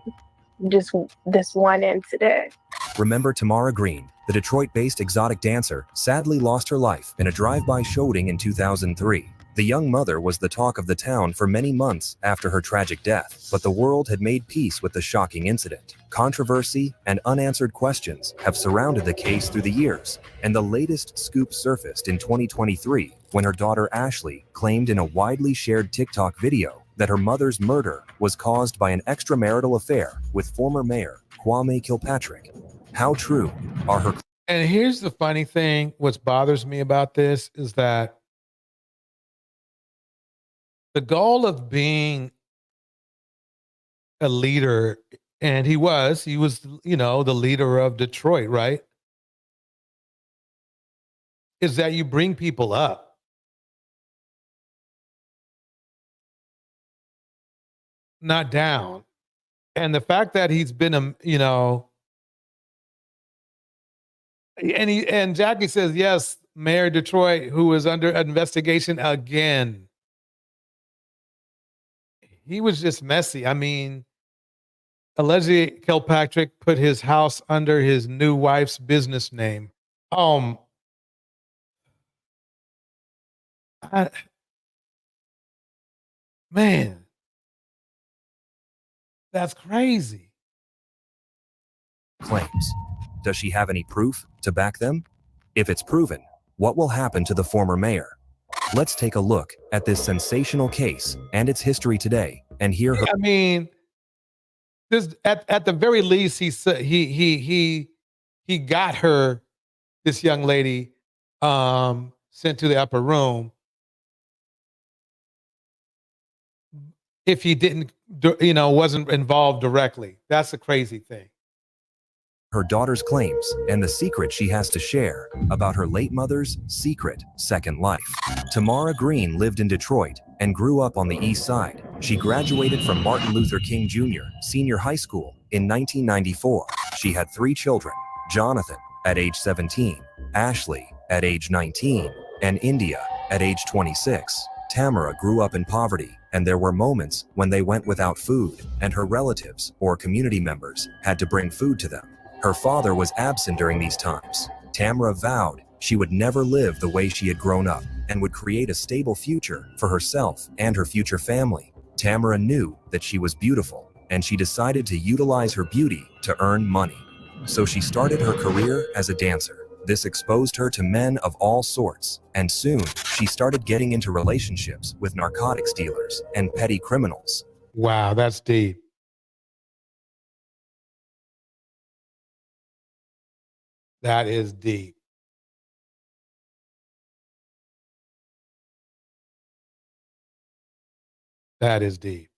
just this one incident. Remember Tamara Green, the Detroit-based exotic dancer, sadly lost her life in a drive-by shooting in 2003. The young mother was the talk of the town for many months after her tragic death, but the world had made peace with the shocking incident. Controversy and unanswered questions have surrounded the case through the years, and the latest scoop surfaced in 2023 when her daughter Ashley claimed in a widely shared TikTok video that her mother's murder was caused by an extramarital affair with former mayor Kwame Kilpatrick. How true are her? And here's the funny thing. What bothers me about this is that the goal of being a leader, and he was, the leader of Detroit, right? Is that you bring people up. Not down. And the fact that he's been, and Jackie says, yes, Mayor Detroit, who is under investigation again. He was just messy. I mean, allegedly Kilpatrick put his house under his new wife's business name. Man, that's crazy. Claims. Does she have any proof to back them? If it's proven, what will happen to the former mayor? Let's take a look at this sensational case and its history today and hear her. I mean, this at the very least, he got her, this young lady, sent to the upper room. If he didn't, wasn't involved directly. That's the crazy thing. Her daughter's claims and the secret she has to share about her late mother's secret second life. Tamara Green lived in Detroit and grew up on the East Side. She graduated from Martin Luther King Jr. Senior High School in 1994. She had 3 children, Jonathan at age 17, Ashley at age 19, and India at age 26. Tamara grew up in poverty and there were moments when they went without food, and her relatives or community members had to bring food to them. Her father was absent during these times. Tamara vowed she would never live the way she had grown up and would create a stable future for herself and her future family. Tamara knew that she was beautiful, and she decided to utilize her beauty to earn money. So she started her career as a dancer. This exposed her to men of all sorts, and soon she started getting into relationships with narcotics dealers and petty criminals. Wow, that's deep. That is deep. That is deep.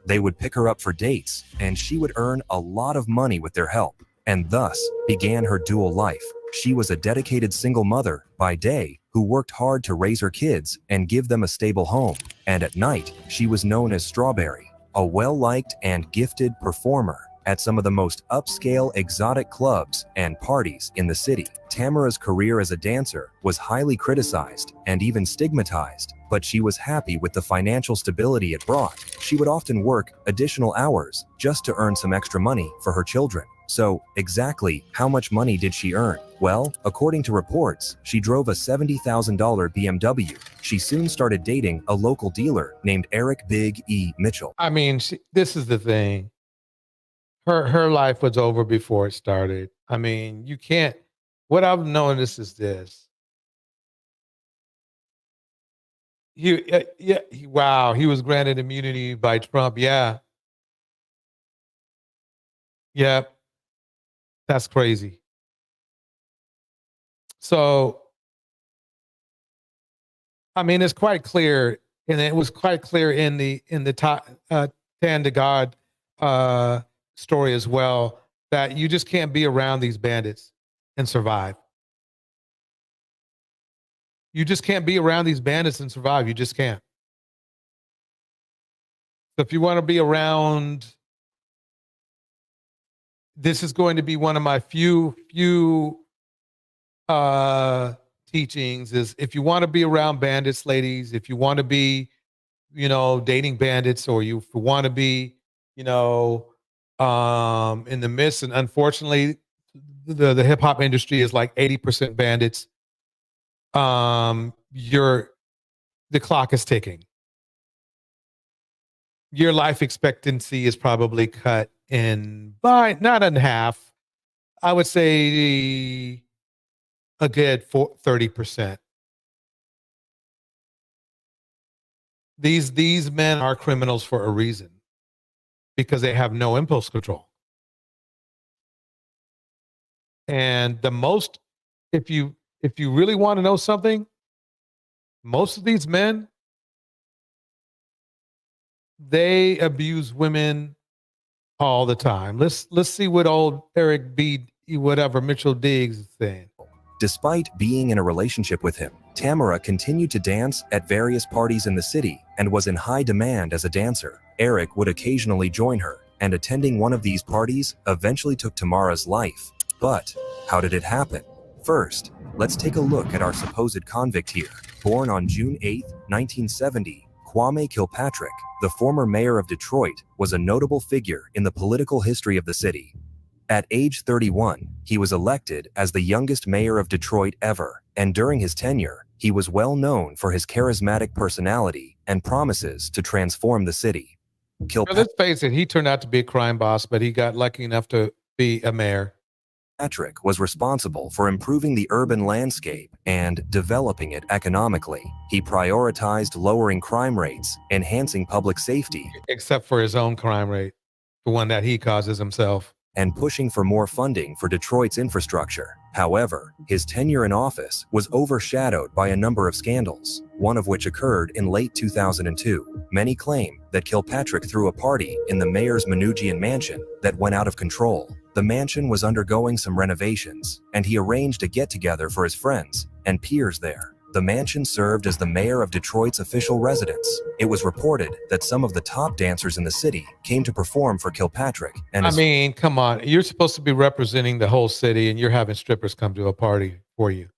They would pick her up for dates, and she would earn a lot of money with their help, and thus began her dual life. She was a dedicated single mother by day who worked hard to raise her kids and give them a stable home, and at night she was known as Strawberry, a well-liked and gifted performer at some of the most upscale exotic clubs and parties in the city. Tamara's career as a dancer was highly criticized and even stigmatized, but she was happy with the financial stability it brought. She would often work additional hours just to earn some extra money for her children. So, exactly how much money did she earn? Well, according to reports, she drove a $70,000 BMW. She soon started dating a local dealer named Eric Big E. Mitchell. I mean, this is the thing. Her life was over before it started. I mean, you can't. What I've noticed is this. Wow, he was granted immunity by Trump. Yeah. Yep. That's crazy. So, I mean, it's quite clear, and it was quite clear in the Tan to God story as well, that you just can't be around these bandits and survive. You just can't be around these bandits and survive. You just can't. So if you want to be around, this is going to be one of my few teachings, is if you want to be around bandits, ladies, if you want to be, dating bandits, or you want to be, in the midst, and unfortunately the hip hop industry is like 80% bandits. The clock is ticking. Your life expectancy is probably cut in by not in half. I would say a good 30%. These men are criminals for a reason, because they have no impulse control. And the most, if you really want to know something, most of these men, they abuse women all the time. Let's see what old Eric B. Mitchell Diggs is saying. Despite being in a relationship with him, Tamara continued to dance at various parties in the city and was in high demand as a dancer. Eric would occasionally join her, and attending one of these parties eventually took Tamara's life. But how did it happen? First, let's take a look at our supposed convict here. Born on June 8, 1970, Kwame Kilpatrick, the former mayor of Detroit, was a notable figure in the political history of the city. At age 31, he was elected as the youngest mayor of Detroit ever, and during his tenure, he was well known for his charismatic personality and promises to transform the city. Let's face it, he turned out to be a crime boss, but he got lucky enough to be a mayor. Patrick was responsible for improving the urban landscape and developing it economically. He prioritized lowering crime rates, enhancing public safety, except for his own crime rate, the one that he causes himself, and pushing for more funding for Detroit's infrastructure. However, his tenure in office was overshadowed by a number of scandals, one of which occurred in late 2002. Many claim that Kilpatrick threw a party in the mayor's Manoogian mansion that went out of control. The mansion was undergoing some renovations, and he arranged a get-together for his friends and peers there. The mansion served as the mayor of Detroit's official residence. It was reported that some of the top dancers in the city came to perform for Kilpatrick. And I mean, come on. You're supposed to be representing the whole city, and you're having strippers come to a party for you.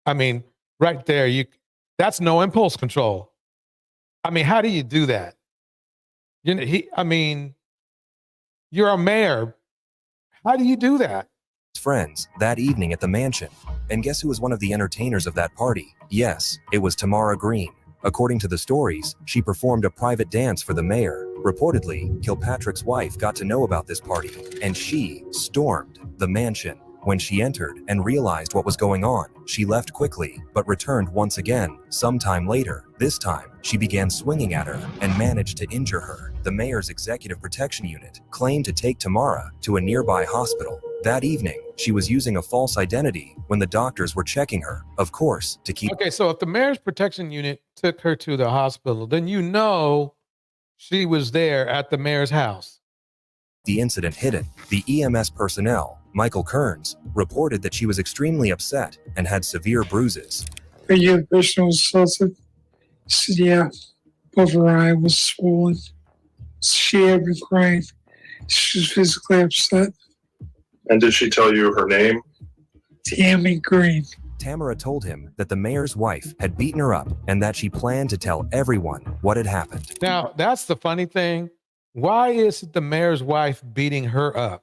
I mean, right there, that's no impulse control. I mean, how do you do that? You know, you're a mayor. How do you do that? Friends that evening at the mansion. And guess who was one of the entertainers of that party? Yes, it was Tamara Green. According to the stories, she performed a private dance for the mayor. Reportedly, Kilpatrick's wife got to know about this party, and she stormed the mansion. When she entered and realized what was going on, she left quickly, but returned once again, sometime later. This time, she began swinging at her and managed to injure her. The mayor's executive protection unit claimed to take Tamara to a nearby hospital. That evening, she was using a false identity when the doctors were checking her, of course, to keep... Okay, so if the mayor's protection unit took her to the hospital, then you know she was there at the mayor's house. The incident hidden. The EMS personnel, Michael Kearns, reported that she was extremely upset and had severe bruises. The patient was assaulted. She said, yeah, both her eye was swollen. She had been crying. She was physically upset. And did she tell you her name? Tammy Green. Tamara told him that the mayor's wife had beaten her up and that she planned to tell everyone what had happened. Now, that's the funny thing. Why is the mayor's wife beating her up?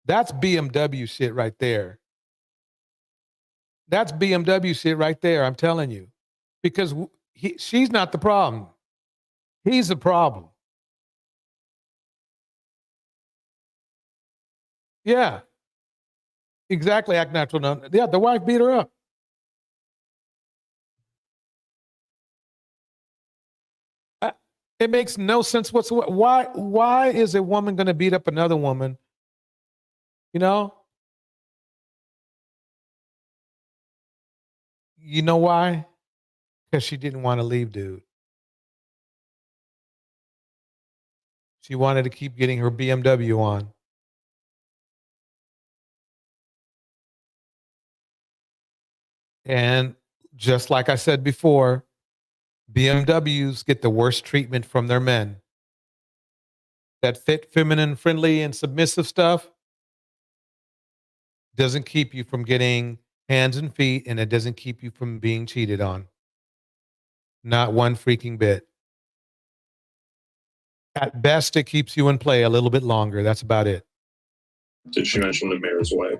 That's BMW shit right there. That's BMW shit right there, I'm telling you. Because she's not the problem. He's the problem. Yeah. Exactly, act natural. No, yeah, the wife beat her up. It makes no sense whatsoever. Why is a woman going to beat up another woman? You know? You know why? Because she didn't want to leave, dude. She wanted to keep getting her BMW on. And just like I said before, BMWs get the worst treatment from their men. That fit, feminine, friendly, and submissive stuff doesn't keep you from getting hands and feet, and it doesn't keep you from being cheated on. Not one freaking bit. At best, it keeps you in play a little bit longer. That's about it. Did she mention the mayor's wife?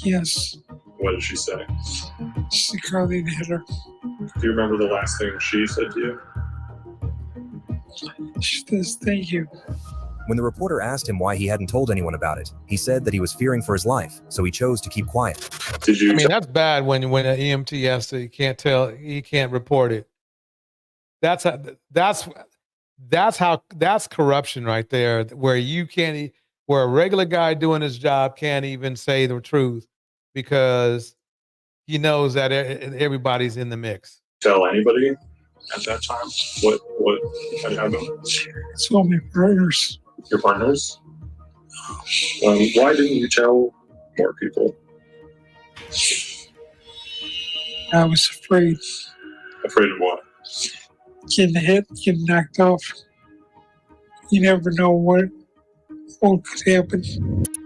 Yes. What did she say? She Carly hit her. Do you remember the last thing she said to you? She says, thank you. When the reporter asked him why he hadn't told anyone about it, he said that he was fearing for his life, so he chose to keep quiet. Did you? I mean, that's bad when an EMT has to, he can't report it. That's corruption right there, where where a regular guy doing his job can't even say the truth because he knows that everybody's in the mix. Tell anybody at that time what had happened? It's all my partners. Your partners? Why didn't you tell more people? I was afraid. Afraid of what? Getting hit, getting knocked off. You never know what could happen.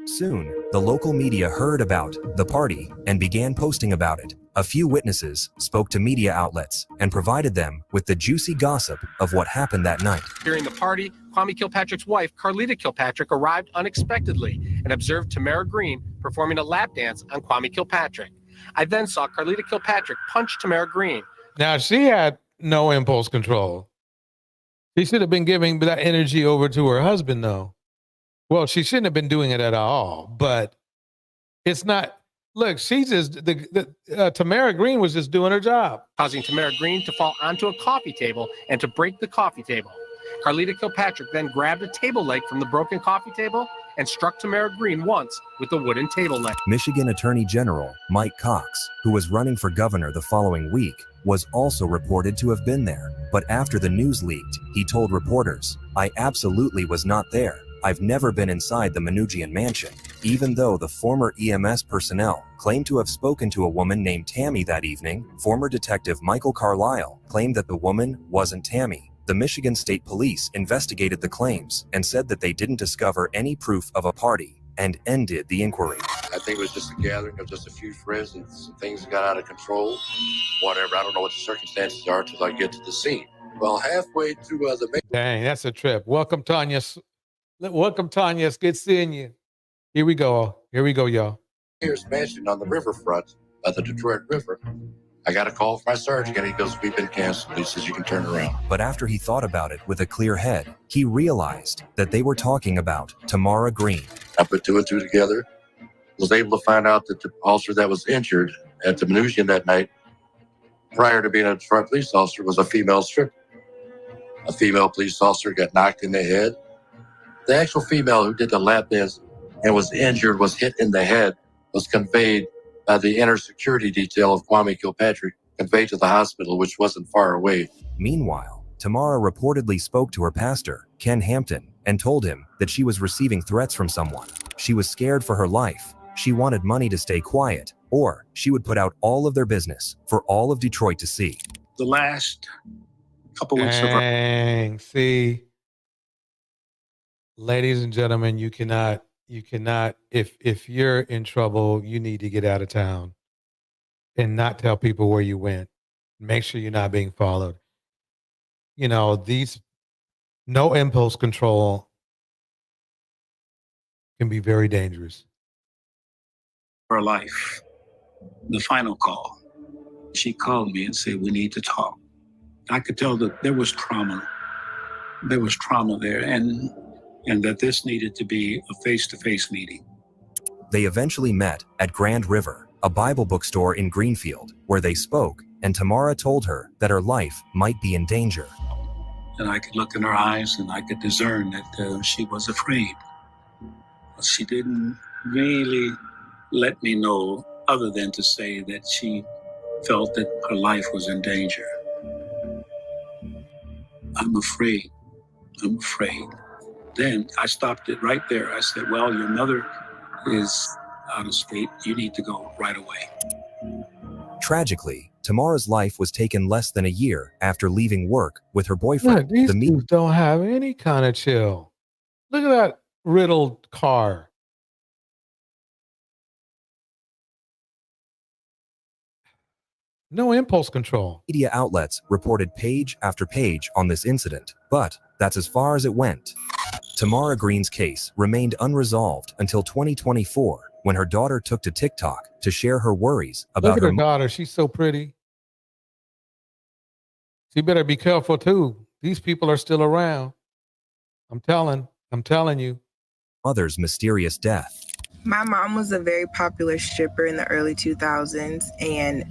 Soon, the local media heard about the party and began posting about it. A few witnesses spoke to media outlets and provided them with the juicy gossip of what happened that night. During the party, Kwame Kilpatrick's wife, Carlita Kilpatrick, arrived unexpectedly and observed Tamara Green performing a lap dance on Kwame Kilpatrick. I then saw Carlita Kilpatrick punch Tamara Green. Now, she had no impulse control. She should have been giving that energy over to her husband, though. Well, she shouldn't have been doing it at all, but it's not. Look, she's just, Tamara Green was just doing her job. Causing Tamara Green to fall onto a coffee table and to break the coffee table. Carlita Kilpatrick then grabbed a table leg from the broken coffee table and struck Tamara Green once with the wooden table leg. Michigan Attorney General Mike Cox, who was running for governor the following week, was also reported to have been there. But after the news leaked, he told reporters, "I absolutely was not there. I've never been inside the Manoogian mansion." Even though the former EMS personnel claimed to have spoken to a woman named Tammy that evening, former detective Michael Carlisle claimed that the woman wasn't Tammy. The Michigan State Police investigated the claims and said that they didn't discover any proof of a party and ended the inquiry. I think it was just a gathering of just a few friends and some things got out of control. Whatever, I don't know what the circumstances are till I get to the scene. Well, halfway to the Dang, that's a trip. Welcome, Tanya. Welcome, Tanya. It's good seeing you. Here we go. Here we go, y'all. mayor's mansion on the riverfront of the Detroit River, I got a call from my sergeant. He goes, "We've been canceled." He says, "You can turn around." But after he thought about it with a clear head, he realized that they were talking about Tamara Green. I put two and two together. Was able to find out that the officer that was injured at the Minusian that night, prior to being a Detroit police officer, was a female stripper. A female police officer got knocked in the head. The actual female who did the lap dance and was injured, was hit in the head, was conveyed by the inner security detail of Kwame Kilpatrick, conveyed to the hospital, which wasn't far away. Meanwhile, Tamara reportedly spoke to her pastor, Ken Hampton, and told him that she was receiving threats from someone. She was scared for her life. She wanted money to stay quiet, or she would put out all of their business for all of Detroit to see. The last couple weeks Dang, see, ladies and gentlemen, you cannot, if you're in trouble, you need to get out of town and not tell people where you went. Make sure you're not being followed. You know, no impulse control can be very dangerous. her life, the final call, she called me and said, "We need to talk." I could tell that there was trauma. There was trauma there, and that this needed to be a face-to-face meeting. They eventually met at Grand River, a Bible bookstore in Greenfield, where they spoke, and Tamara told her that her life might be in danger. And I could look in her eyes and I could discern that she was afraid. But she didn't really let me know, other than to say that she felt that her life was in danger. "I'm afraid. I'm afraid." Then I stopped it right there. I said, "Well, your mother is out of state. You need to go right away." Tragically, Tamara's life was taken less than a year after leaving work with her boyfriend. Look, these dudes don't have any kind of chill. Look at that riddled car. No impulse control. Media outlets reported page after page on this incident, but that's as far as it went. Tamara Green's case remained unresolved until 2024, when her daughter took to TikTok to share her worries about Look at her daughter. She's so pretty. She better be careful too. These people are still around. I'm telling you. mother's mysterious death. My mom was a very popular stripper in the early 2000s, and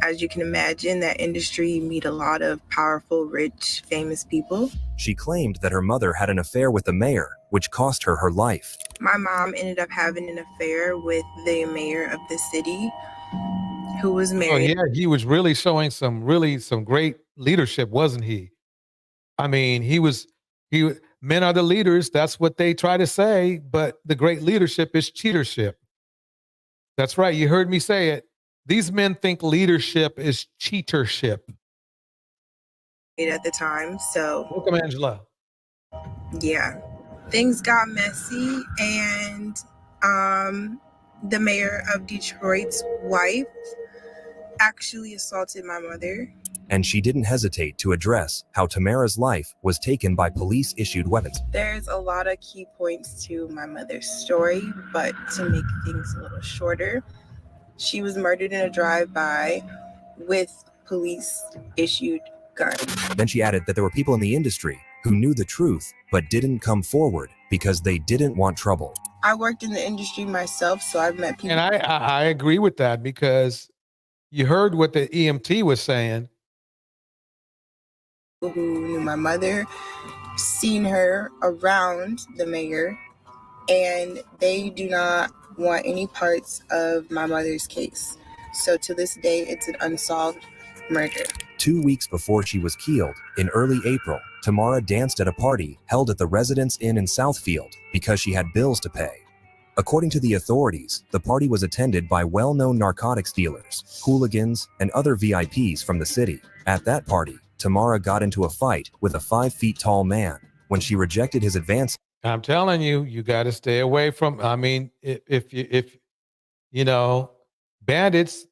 as you can imagine, that industry, you meet a lot of powerful, rich, famous people. She claimed that her mother had an affair with the mayor, which cost her her life. My mom ended up having an affair with the mayor of the city, who was married. Oh yeah, he was really showing some great leadership, wasn't he? I mean, men are the leaders. That's what they try to say, but the great leadership is cheatership. That's right. You heard me say it. These men think leadership is cheatership. At the time, so welcome, Angela. Yeah, things got messy, and the mayor of Detroit's wife actually assaulted my mother. And she didn't hesitate to address how Tamara's life was taken by police-issued weapons. There's a lot of key points to my mother's story, but to make things a little shorter, she was murdered in a drive-by with police-issued guns. Then she added that there were people in the industry who knew the truth but didn't come forward because they didn't want trouble. I worked in the industry myself, so I've met people. And I agree with that, because you heard what the EMT was saying. Who knew my mother, seen her around the mayor, and they do not want any parts of my mother's case. So to this day, it's an unsolved murder. 2 weeks before she was killed, in early April, Tamara danced at a party held at the Residence Inn in Southfield because she had bills to pay. According to the authorities, the party was attended by well-known narcotics dealers, hooligans, and other VIPs from the city. At that party, Tamara got into a fight with a 5 feet tall man. When she rejected his advance, I'm telling you, you got to stay away from. I mean, if you know, bandits,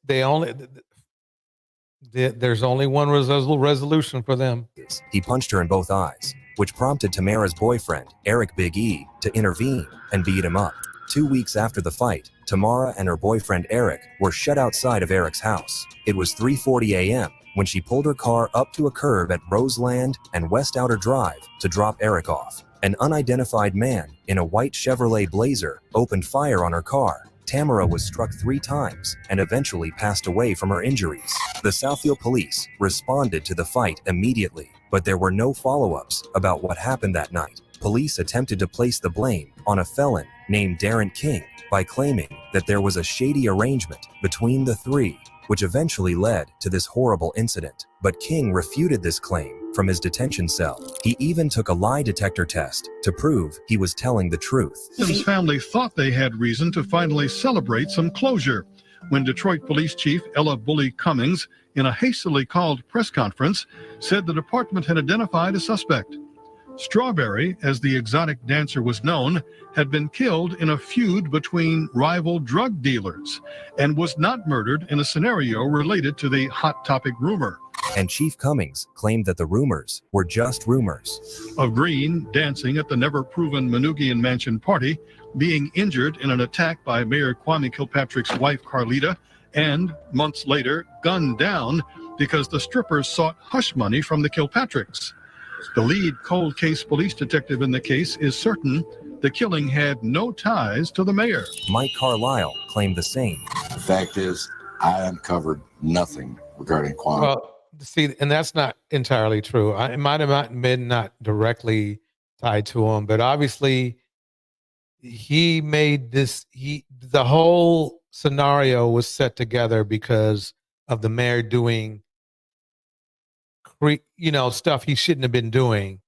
There's only one resolution for them. He punched her in both eyes, which prompted Tamara's boyfriend, Eric Big E, to intervene and beat him up. 2 weeks after the fight, Tamara and her boyfriend Eric were shut outside of Eric's house. It was 3:40 a.m. when she pulled her car up to a curb at Roseland and West Outer Drive to drop Eric off. An unidentified man in a white Chevrolet Blazer opened fire on her car. Tamara was struck 3 times and eventually passed away from her injuries. The Southfield police responded to the fight immediately, but there were no follow-ups about what happened that night. Police attempted to place the blame on a felon named Darren King by claiming that there was a shady arrangement between the three, which eventually led to this horrible incident. But King refuted this claim from his detention cell. He even took a lie detector test to prove he was telling the truth. His family thought they had reason to finally celebrate some closure when Detroit Police Chief Ella Bully Cummings, in a hastily called press conference, said the department had identified a suspect. Strawberry, as the exotic dancer was known, had been killed in a feud between rival drug dealers and was not murdered in a scenario related to the Hot Topic rumor. And Chief Cummings claimed that the rumors were just rumors. Of Green dancing at the never-proven Manoogian Mansion party, being injured in an attack by Mayor Kwame Kilpatrick's wife Carlita, and, months later, gunned down because the strippers sought hush money from the Kilpatricks. The lead cold case police detective in the case is certain the killing had no ties to the mayor. Mike Carlisle claimed the same. The fact is, I uncovered nothing regarding Kwame. Well, see, and that's not entirely true. It might have been not directly tied to him, but obviously he made this, the whole scenario was set together because of the mayor doing stuff he shouldn't have been doing.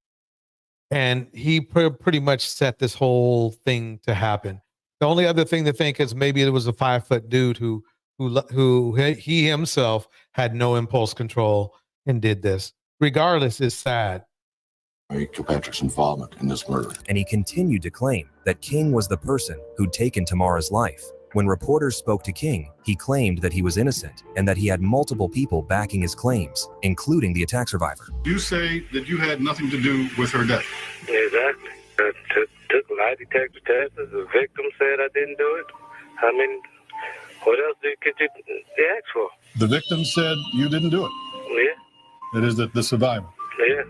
And he pretty much set this whole thing to happen. The only other thing to think is maybe it was a 5-foot dude who he himself had no impulse control and did this. Regardless, it's sad. Kilpatrick's involvement in this murder. And he continued to claim that King was the person who'd taken Tamara's life. When reporters spoke to King, he claimed that he was innocent and that he had multiple people backing his claims, including the attack survivor. You say that you had nothing to do with her death. Exactly. I took lie detector tests. The victim said I didn't do it. I mean, what else could you ask for? The victim said you didn't do it. Yeah. That is the survivor. Yeah.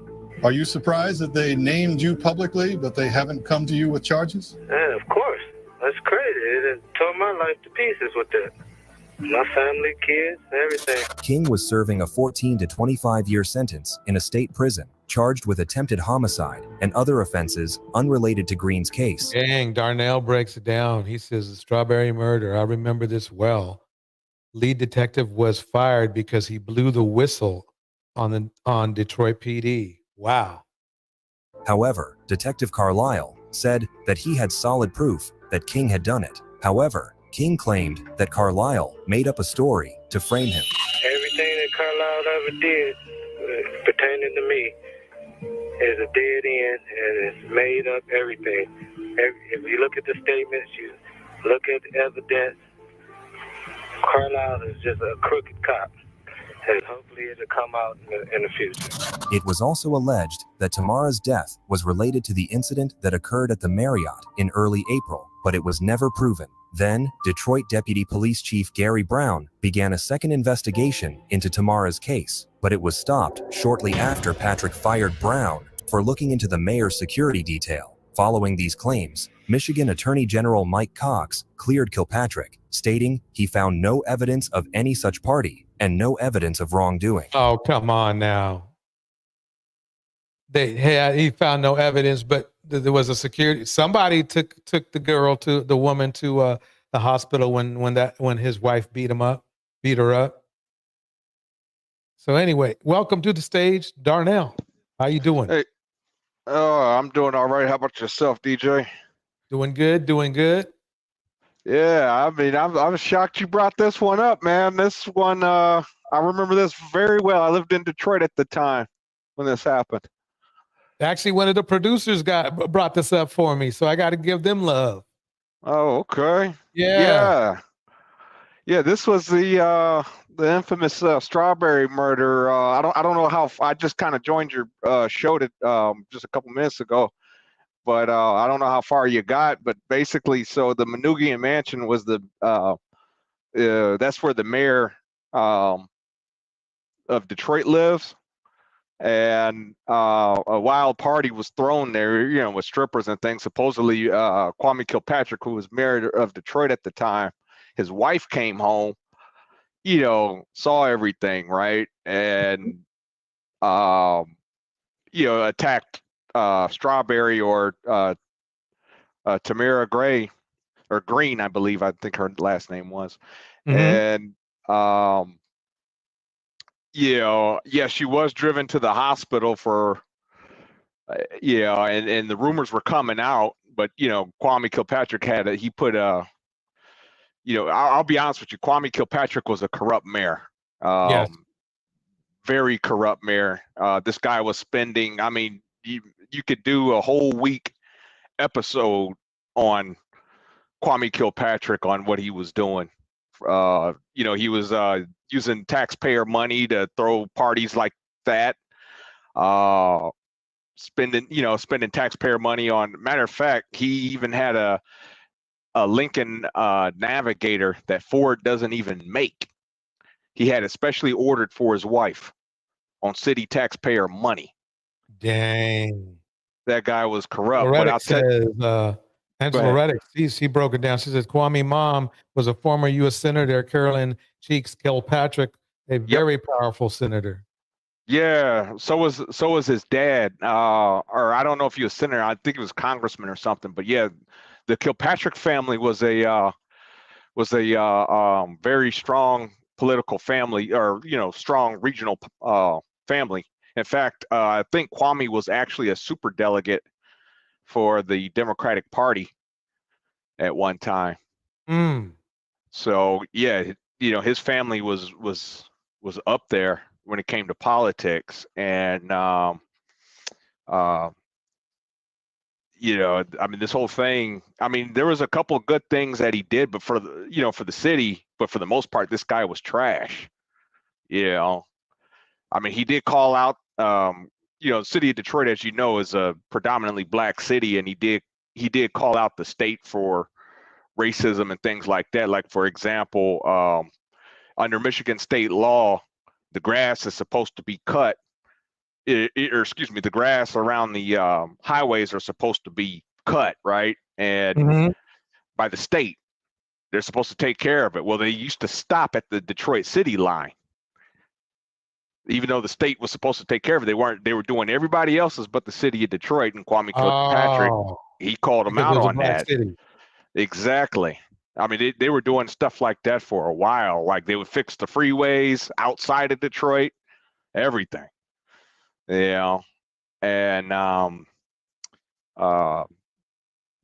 Are you surprised that they named you publicly, but they haven't come to you with charges? Yeah, of course. That's crazy. It tore my life to pieces with that. My family, kids, everything. King was serving a 14 to 25-year sentence in a state prison, charged with attempted homicide and other offenses unrelated to Green's case. Dang, Darnell breaks it down. He says the Strawberry murder. I remember this well. Lead detective was fired because he blew the whistle on Detroit PD. Wow. However, Detective Carlisle said that he had solid proof that King had done it. However, King claimed that Carlisle made up a story to frame him. Everything that Carlisle ever did pertaining to me is a dead end, and it's made up everything. If you look at the statements, you look at the evidence, Carlisle is just a crooked cop. And hopefully it'll come out in the future. It was also alleged that Tamara's death was related to the incident that occurred at the Marriott in early April, but it was never proven. Then, Detroit Deputy Police Chief Gary Brown began a second investigation into Tamara's case, but it was stopped shortly after Patrick fired Brown for looking into the mayor's security detail. Following these claims, Michigan Attorney General Mike Cox cleared Kilpatrick, stating he found no evidence of any such party and no evidence of wrongdoing. Oh, come on now. He found no evidence, but there was a security. Somebody took the woman to the hospital when his wife beat her up. So anyway, welcome to the stage, Darnell. How you doing? Hey, I'm doing all right. How about yourself, DJ? Doing good, doing good. Yeah, I mean, I'm shocked you brought this one up, man. This one, I remember this very well. I lived in Detroit at the time when this happened. Actually, one of the producers brought this up for me, so I got to give them love. Oh, okay. Yeah. Yeah, this was the the infamous Strawberry murder. I don't know how. I just kind of joined your show just a couple minutes ago, but I don't know how far you got. But basically, so the Manoogian Mansion was that's where the mayor of Detroit lives, and a wild party was thrown there, with strippers and things. Supposedly, Kwame Kilpatrick, who was mayor of Detroit at the time, his wife came home, saw everything, right, and attacked Strawberry or Tamara Gray or Green, I believe. I think her last name was, and she was driven to the hospital for, and the rumors were coming out, but Kwame Kilpatrick I'll be honest with you, Kwame Kilpatrick was a corrupt mayor. Yes. Very corrupt mayor. This guy was spending, you could do a whole week episode on Kwame Kilpatrick, on what he was doing. He was using taxpayer money to throw parties like that, spending taxpayer money on. Matter of fact, he even had a Lincoln Navigator that Ford doesn't even make. He had it specially ordered for his wife on city taxpayer money. Dang. That guy was corrupt. Loretta says, Angela Reddick, she broke it down. She says, Kwame mom was a former U.S. Senator, Carolyn Cheeks Kilpatrick, a very powerful senator. Yeah, so was his dad. Or I don't know if he was senator. I think he was congressman or something. But yeah, the Kilpatrick family was a very strong political family, or strong regional family. In fact, I think Kwame was actually a super delegate for the Democratic Party at one time. So yeah, his family was up there when it came to politics, and this whole thing. There was a couple of good things that he did, but for the city, but for the most part, this guy was trash. He did call out. The city of Detroit, as you know, is a predominantly black city, and he did call out the state for racism and things like that. Like, for example, under Michigan state law, the grass is supposed to be cut. The grass around the highways are supposed to be cut, right? And by the state, they're supposed to take care of it. Well, they used to stop at the Detroit city line. Even though the state was supposed to take care of it, they were doing everybody else's but the city of Detroit. And Kwame Kilpatrick, he called them out on that. City. Exactly. They were doing stuff like that for a while. Like, they would fix the freeways outside of Detroit, everything. And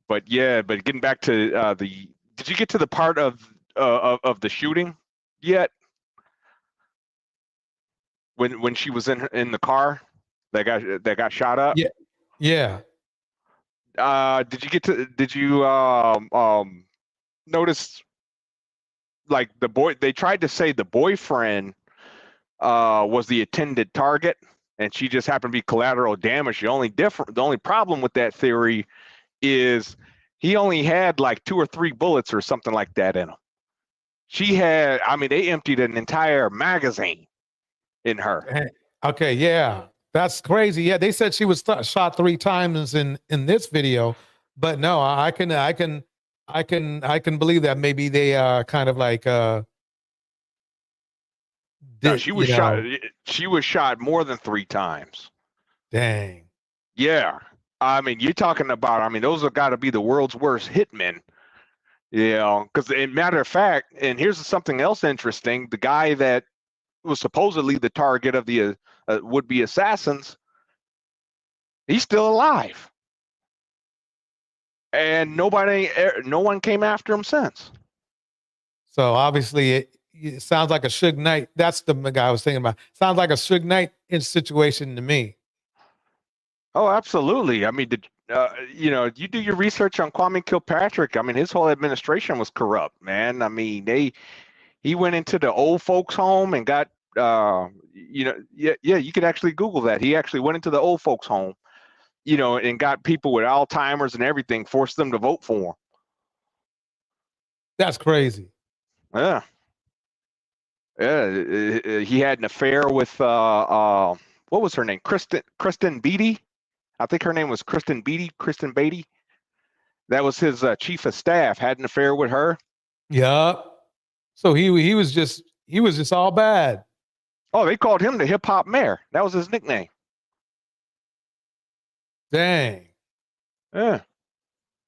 but getting back to did you get to the part of the shooting yet? When she was in the car that got shot up? Yeah. Did you notice, like, they tried to say the boyfriend was the intended target, and she just happened to be collateral damage. The only problem with that theory is he only had like 2 or 3 bullets or something like that in him. She had, they emptied an entire magazine in her. Okay, yeah, that's crazy. Yeah, they said she was shot 3 times in this video, but no, I can believe that maybe they kind of like no, she was shot. She was shot more than 3 times. Dang. Yeah, you're talking about. Those have got to be the world's worst hitmen. Because matter of fact, and here's something else interesting: the guy that was supposedly the target of the would-be assassins, he's still alive, and no one came after him since. So obviously it sounds like a Suge Knight. That's the guy I was thinking about. Sounds like a Suge Knight situation to me. Oh, absolutely. You do your research on Kwame Kilpatrick. His whole administration was corrupt, man. He went into the old folks home and got, you could actually Google that. He actually went into the old folks home, and got people with Alzheimer's and everything, forced them to vote for him. That's crazy. Yeah. Yeah. He had an affair with, what was her name? Kristen Beatty. I think her name was Kristen Beatty. That was his chief of staff. Had an affair with her. Yeah. So he was just all bad. Oh, they called him the hip hop mayor. That was his nickname. Dang. Yeah.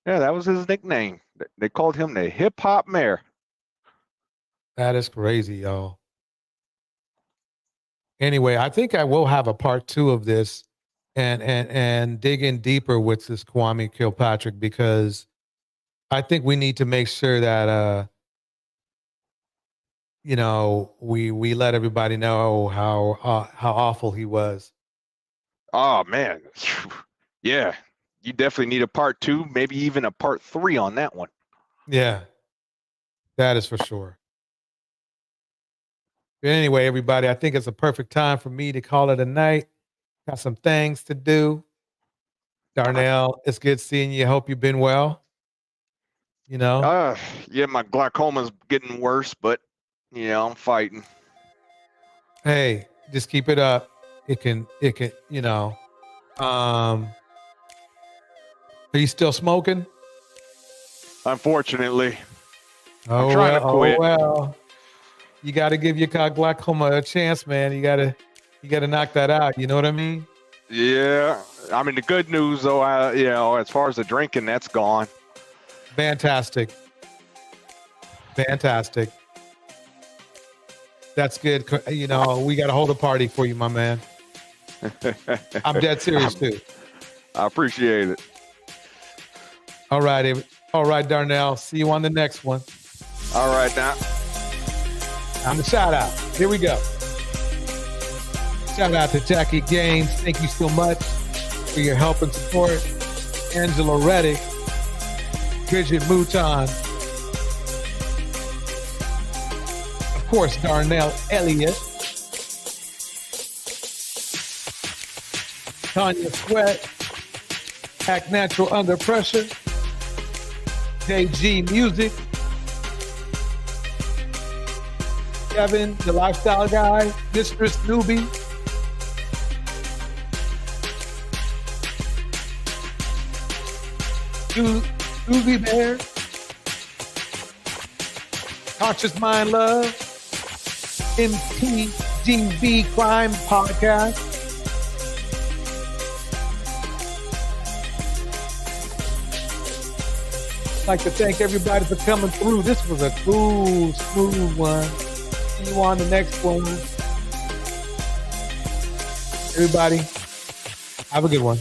Yeah, that was his nickname. They called him the hip hop mayor. That is crazy, y'all. Anyway, I think I will have a part 2 of this and dig in deeper with this Kwame Kilpatrick, because I think we need to make sure that we let everybody know how awful he was. Oh man. Yeah. You definitely need a part 2, maybe even a part 3 on that one. Yeah. That is for sure. But anyway, everybody, I think it's a perfect time for me to call it a night. Got some things to do. Darnell, it's good seeing you. Hope you've been well. Yeah, my glaucoma's getting worse, but I'm fighting. Hey, just keep it up. It can, are you still smoking? Unfortunately. I'm trying to quit. Well. You got to give your glaucoma a chance, man. You got to knock that out. You know what I mean? Yeah. I mean, the good news, though, as far as the drinking, that's gone. Fantastic. That's good. We got to hold a party for you, my man. I'm dead serious, too. I appreciate it. All right, Darnell. See you on the next one. All right, now. I'm a shout out. Here we go. Shout out to Jackie Gaines. Thank you so much for your help and support. Angela Reddick, Bridget Mouton, of course, Darnell Elliott, Tanya Sweat, Act Natural Under Pressure, JG Music, Kevin, the lifestyle guy, Mistress Newbie, Susie Bear, Conscious Mind Love, MTGV Crime Podcast, I'd like to thank everybody for coming through. This was a cool, smooth one. See you on the next one. Everybody, have a good one.